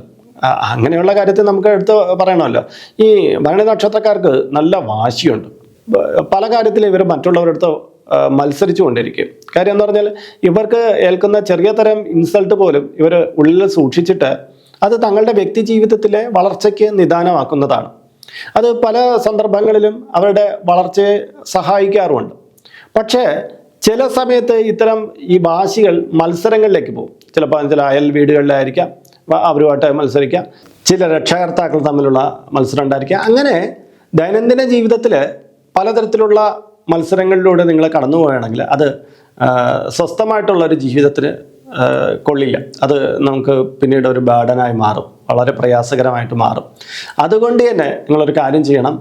അങ്ങനെയുള്ള കാര്യത്തിൽ നമുക്ക് എടുത്ത് പറയണമല്ലോ. ഈ ഭരണി നക്ഷത്രക്കാർക്ക് നല്ല വാശിയുണ്ട്. പല കാര്യത്തിലും ഇവർ മറ്റുള്ളവരടുത്ത് മത്സരിച്ചു കൊണ്ടിരിക്കും. കാര്യം എന്ന് പറഞ്ഞാൽ ഇവർക്ക് ഏൽക്കുന്ന ചെറിയ തരം ഇൻസൾട്ട് പോലും ഇവർ ഉള്ളിൽ സൂക്ഷിച്ചിട്ട് അത് തങ്ങളുടെ വ്യക്തി ജീവിതത്തിലെ വളർച്ചയ്ക്ക് നിദാനമാക്കുന്നതാണ്. അത് പല സന്ദർഭങ്ങളിലും അവരുടെ വളർച്ചയെ സഹായിക്കാറുമുണ്ട്. പക്ഷേ ചില സമയത്ത് ഇത്തരം ഈ വാശികൾ മത്സരങ്ങളിലേക്ക് പോകും. ചിലപ്പോൾ ചില അയൽ വീടുകളിലായിരിക്കാം, അവരുമായിട്ട് മത്സരിക്കാം, ചില രക്ഷകർത്താക്കൾ തമ്മിലുള്ള മത്സരം ഉണ്ടായിരിക്കാം. അങ്ങനെ ദൈനംദിന ജീവിതത്തിൽ പലതരത്തിലുള്ള മത്സരങ്ങളിലൂടെ നിങ്ങൾ കടന്നു പോവുകയാണെങ്കിൽ അത് സ്വസ്ഥമായിട്ടുള്ളൊരു ജീവിതത്തിന് കൊള്ളില്ല. അത് നമുക്ക് പിന്നീട് ഒരു ബർഡനായി മാറും, വളരെ പ്രയാസകരമായിട്ട് മാറും. അതുകൊണ്ട് തന്നെ നിങ്ങളൊരു കാര്യം ചെയ്യണം,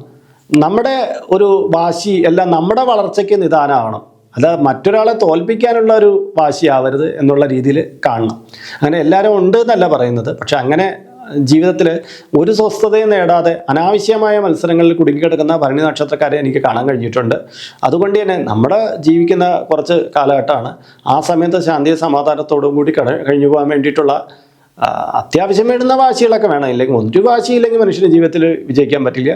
നമ്മുടെ ഒരു വാശി എല്ലാം നമ്മുടെ വളർച്ചയ്ക്ക് നിദാനമാവണം. അത് മറ്റൊരാളെ തോൽപ്പിക്കാനുള്ള ഒരു വാശിയാവരുത് എന്നുള്ള രീതിയിൽ കാണണം. അങ്ങനെ എല്ലാവരും ഉണ്ട് എന്നല്ല പറയുന്നത്, പക്ഷെ അങ്ങനെ ജീവിതത്തിൽ ഒരു സ്വസ്ഥതയും നേടാതെ അനാവശ്യമായ മത്സരങ്ങളിൽ കുടുങ്ങിക്കിടക്കുന്ന ഭരണി നക്ഷത്രക്കാരെ എനിക്ക് കാണാൻ കഴിഞ്ഞിട്ടുണ്ട്. അതുകൊണ്ട് തന്നെ നമ്മുടെ ജീവിക്കുന്ന കുറച്ച് കാലഘട്ടമാണ്. ആ സമയത്ത് ശാന്തിയും സമാധാനത്തോടും കൂടി കഴിഞ്ഞു പോകാൻ വേണ്ടിയിട്ടുള്ള അത്യാവശ്യം വേണ്ടുന്ന വാശികളൊക്കെ വേണം. ഇല്ലെങ്കിൽ ഒരു വാശിയില്ലെങ്കിൽ മനുഷ്യന് ജീവിതത്തിൽ വിജയിക്കാൻ പറ്റില്ല.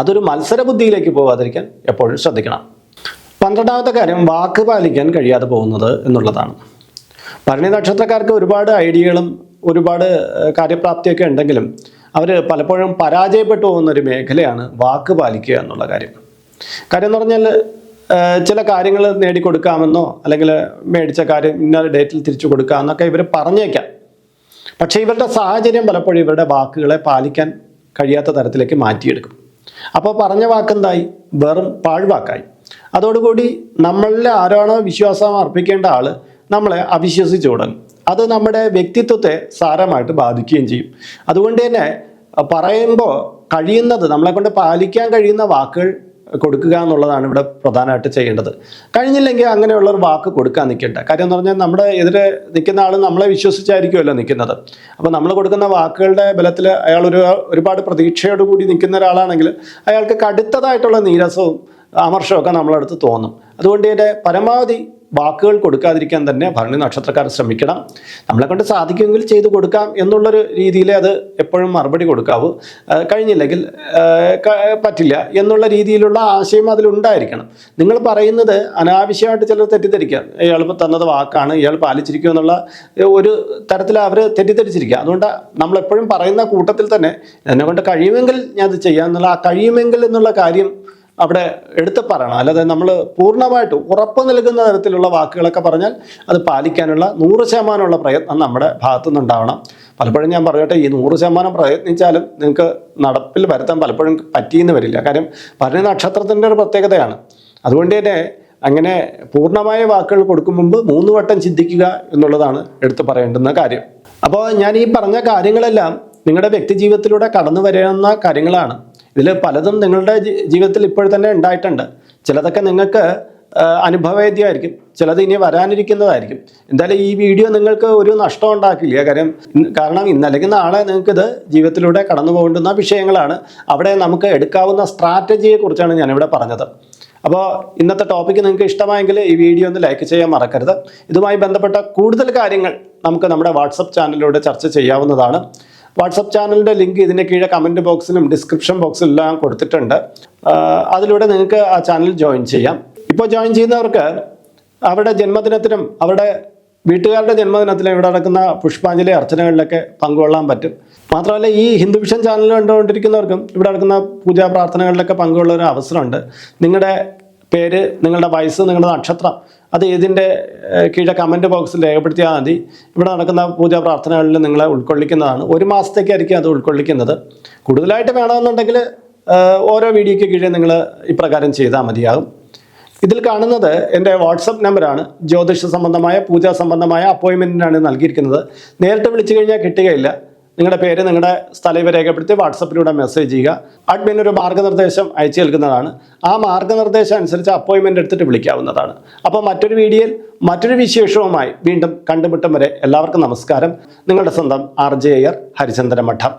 അതൊരു മത്സര ബുദ്ധിയിലേക്ക് പോകാതിരിക്കാൻ എപ്പോഴും ശ്രദ്ധിക്കണം. 12ാമത്തെ കാര്യം, വാക്ക് പാലിക്കാൻ കഴിയാതെ പോകുന്നത് എന്നുള്ളതാണ്. ഭരണി നക്ഷത്രക്കാർക്ക് ഒരുപാട് ഐഡിയകളും ഒരുപാട് കാര്യപ്രാപ്തിയൊക്കെ ഉണ്ടെങ്കിലും അവർ പലപ്പോഴും പരാജയപ്പെട്ടു പോകുന്ന ഒരു മേഖലയാണ് വാക്ക് പാലിക്കുക എന്നുള്ള കാര്യം. കാര്യം എന്ന് പറഞ്ഞാൽ ചില കാര്യങ്ങൾ നേടിക്കൊടുക്കാമെന്നോ അല്ലെങ്കിൽ മേടിച്ച കാര്യം ഇന്ന ഡേറ്റിൽ തിരിച്ചു കൊടുക്കാമെന്നൊക്കെ ഇവർ പറഞ്ഞേക്കാം. പക്ഷേ ഇവരുടെ സാഹചര്യം പലപ്പോഴും ഇവരുടെ വാക്കുകളെ പാലിക്കാൻ കഴിയാത്ത തരത്തിലേക്ക് മാറ്റിയെടുക്കും. അപ്പോൾ പറഞ്ഞ വാക്കെന്തായി? വെറും പാഴ്വാക്കായി. അതോടുകൂടി നമ്മളിൽ ആരാണോ വിശ്വാസം അർപ്പിക്കേണ്ട ആൾ നമ്മളെ അവിശ്വസിച്ചു തുടങ്ങും. അത് നമ്മുടെ വ്യക്തിത്വത്തെ സാരമായിട്ട് ബാധിക്കുകയും ചെയ്യും. അതുകൊണ്ട് തന്നെ പറയുമ്പോൾ കഴിയുന്നത് നമ്മളെ കൊണ്ട് പാലിക്കാൻ കഴിയുന്ന വാക്കുകൾ കൊടുക്കുക എന്നുള്ളതാണ് ഇവിടെ പ്രധാനമായിട്ട് ചെയ്യേണ്ടത്. കഴിഞ്ഞില്ലെങ്കിൽ അങ്ങനെയുള്ള ഒരു വാക്ക് കൊടുക്കാൻ നിൽക്കേണ്ട. കാര്യം എന്ന് പറഞ്ഞാൽ നമ്മുടെ എതിരെ നിൽക്കുന്ന ആൾ നമ്മളെ വിശ്വസിച്ചായിരിക്കുമല്ലോ നിൽക്കുന്നത്. അപ്പോൾ നമ്മൾ കൊടുക്കുന്ന വാക്കുകളുടെ ബലത്തിൽ അയാൾ ഒരുപാട് പ്രതീക്ഷയോടുകൂടി നിൽക്കുന്ന ഒരാളാണെങ്കിൽ അയാൾക്ക് കടുത്തതായിട്ടുള്ള നീരസവും അമർഷമൊക്കെ നമ്മളടുത്ത് തോന്നും. അതുകൊണ്ട് തന്നെ പരമാവധി വാക്കുകൾ കൊടുക്കാതിരിക്കാൻ തന്നെ ഭരണി നക്ഷത്രക്കാർ ശ്രമിക്കണം. നമ്മളെ കൊണ്ട് സാധിക്കുമെങ്കിൽ ചെയ്തു കൊടുക്കാം എന്നുള്ളൊരു രീതിയിൽ അത് എപ്പോഴും മറുപടി കൊടുക്കാവൂ. കഴിഞ്ഞില്ലെങ്കിൽ പറ്റില്ല എന്നുള്ള രീതിയിലുള്ള ആശയം അതിലുണ്ടായിരിക്കണം. നിങ്ങൾ പറയുന്നത് അനാവശ്യമായിട്ട് ചിലർ തെറ്റിദ്ധരിക്കുക. ഇയാൾ തന്നത് വാക്കാണ്, ഇയാൾ പാലിച്ചിരിക്കുക എന്നുള്ള ഒരു തരത്തിൽ അവർ തെറ്റിദ്ധരിച്ചിരിക്കുക. അതുകൊണ്ട് നമ്മളെപ്പോഴും പറയുന്ന കൂട്ടത്തിൽ തന്നെ എന്നെ കൊണ്ട് കഴിയുമെങ്കിൽ ഞാൻ അത് ചെയ്യാം എന്നുള്ള ആ കഴിയുമെങ്കിൽ എന്നുള്ള കാര്യം അവിടെ എടുത്ത് പറയണം. അല്ലാതെ നമ്മൾ പൂർണ്ണമായിട്ട് ഉറപ്പ് നൽകുന്ന തരത്തിലുള്ള വാക്കുകളൊക്കെ പറഞ്ഞാൽ അത് പാലിക്കാനുള്ള 100% പ്രയത്നം നമ്മുടെ ഭാഗത്തുനിന്നുണ്ടാവണം. പലപ്പോഴും ഞാൻ പറയട്ടെ, ഈ 100% പ്രയത്നിച്ചാലും നിങ്ങൾക്ക് നടപ്പിൽ വരുത്താൻ പലപ്പോഴും പറ്റിയെന്ന് വരില്ല. കാര്യം ഭരണി നക്ഷത്രത്തിൻ്റെ ഒരു പ്രത്യേകതയാണ്. അതുകൊണ്ട് തന്നെ അങ്ങനെ പൂർണ്ണമായ വാക്കുകൾ കൊടുക്കും മുമ്പ് 3 വട്ടം ചിന്തിക്കുക എന്നുള്ളതാണ് എടുത്തു പറയേണ്ടുന്ന കാര്യം. അപ്പോൾ ഞാൻ ഈ പറഞ്ഞ കാര്യങ്ങളെല്ലാം നിങ്ങളുടെ വ്യക്തിജീവിതത്തിലൂടെ കടന്നു വരുന്ന കാര്യങ്ങളാണ്. ഇതിൽ പലതും നിങ്ങളുടെ ജീവിതത്തിൽ ഇപ്പോൾ തന്നെ ഉണ്ടായിട്ടുണ്ട്. ചിലതൊക്കെ നിങ്ങൾക്ക് അനുഭവവേദ്യമായിരിക്കും, ചിലത് ഇനി വരാനിരിക്കുന്നതായിരിക്കും. എന്തായാലും ഈ വീഡിയോ നിങ്ങൾക്ക് ഒരു നഷ്ടം ഉണ്ടാക്കില്ല. കാരണം ഇന്നല്ലെങ്കിൽ നാളെ നിങ്ങൾക്കിത് ജീവിതത്തിലൂടെ കടന്നു പോകേണ്ടുന്ന വിഷയങ്ങളാണ്. അവിടെ നമുക്ക് എടുക്കാവുന്ന സ്ട്രാറ്റജിയെ കുറിച്ചാണ് ഞാനിവിടെ പറഞ്ഞത്. അപ്പോൾ ഇന്നത്തെ ടോപ്പിക്ക് നിങ്ങൾക്ക് ഇഷ്ടമായെങ്കിൽ ഈ വീഡിയോ ഒന്ന് ലൈക്ക് ചെയ്യാൻ മറക്കരുത്. ഇതുമായി ബന്ധപ്പെട്ട കൂടുതൽ കാര്യങ്ങൾ നമുക്ക് നമ്മുടെ വാട്സപ്പ് ചാനലിലൂടെ ചർച്ച ചെയ്യാവുന്നതാണ്. വാട്സപ്പ് ചാനലിൻ്റെ ലിങ്ക് ഇതിൻ്റെ കീഴെ കമൻറ്റ് ബോക്സിലും ഡിസ്ക്രിപ്ഷൻ ബോക്സിലും എല്ലാം കൊടുത്തിട്ടുണ്ട്. അതിലൂടെ നിങ്ങൾക്ക് ആ ചാനൽ ജോയിൻ ചെയ്യാം. ഇപ്പോൾ ജോയിൻ ചെയ്യുന്നവർക്ക് അവരുടെ ജന്മദിനത്തിനും അവരുടെ വീട്ടുകാരുടെ ജന്മദിനത്തിലും ഇവിടെ നടക്കുന്ന പുഷ്പാഞ്ജലി അർച്ചനകളിലൊക്കെ പങ്കുകൊള്ളാൻ പറ്റും. മാത്രമല്ല ഈ ഹിന്ദു വിഷൻ ചാനൽ കണ്ടുകൊണ്ടിരിക്കുന്നവർക്കും ഇവിടെ നടക്കുന്ന പൂജാ പ്രാർത്ഥനകളിലൊക്കെ പങ്കുകൊള്ള ഒരു അവസരമുണ്ട്. നിങ്ങളുടെ പേര്, നിങ്ങളുടെ വയസ്സ്, നിങ്ങളുടെ നക്ഷത്രം അത് ഇതിൻ്റെ കീഴെ കമൻറ്റ് ബോക്സിൽ രേഖപ്പെടുത്തിയാൽ മതി. ഇവിടെ നടക്കുന്ന പൂജാ പ്രാർത്ഥനകളിൽ നിങ്ങളെ ഉൾക്കൊള്ളിക്കുന്നതാണ്. 1 മാസത്തേക്കായിരിക്കും അത് ഉൾക്കൊള്ളിക്കുന്നത്. കൂടുതലായിട്ട് വേണമെന്നുണ്ടെങ്കിൽ ഓരോ വീഡിയോയ്ക്ക് കീഴെ നിങ്ങൾ ഇപ്രകാരം ചെയ്താൽ മതിയാകും. ഇതിൽ കാണുന്നത് എൻ്റെ വാട്സപ്പ് നമ്പറാണ്. ജ്യോതിഷ സംബന്ധമായ പൂജാ സംബന്ധമായ അപ്പോയിൻമെൻറ്റിനാണ് നൽകിയിരിക്കുന്നത്. നേരിട്ട് വിളിച്ചു കഴിഞ്ഞാൽ കിട്ടുകയില്ല. നിങ്ങളുടെ പേര്, നിങ്ങളുടെ സ്ഥലം ഇവ രേഖപ്പെടുത്തി വാട്സപ്പിലൂടെ മെസ്സേജ് ചെയ്യുക. അഡ്മിൻ ഒരു മാർഗ്ഗനിർദ്ദേശം അയച്ചു നൽകുന്നതാണ്. ആ മാർഗ്ഗനിർദ്ദേശം അനുസരിച്ച് അപ്പോയിൻമെൻ്റ് എടുത്തിട്ട് വിളിക്കാവുന്നതാണ്. അപ്പോൾ മറ്റൊരു വീഡിയോയിൽ മറ്റൊരു വിശേഷവുമായി വീണ്ടും കണ്ടുമുട്ടും വരെ എല്ലാവർക്കും നമസ്കാരം. നിങ്ങളുടെ സ്വന്തം RJ അയ്യർ, ഹരിചന്ദ്ര മഠം.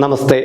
നമസ്തേ.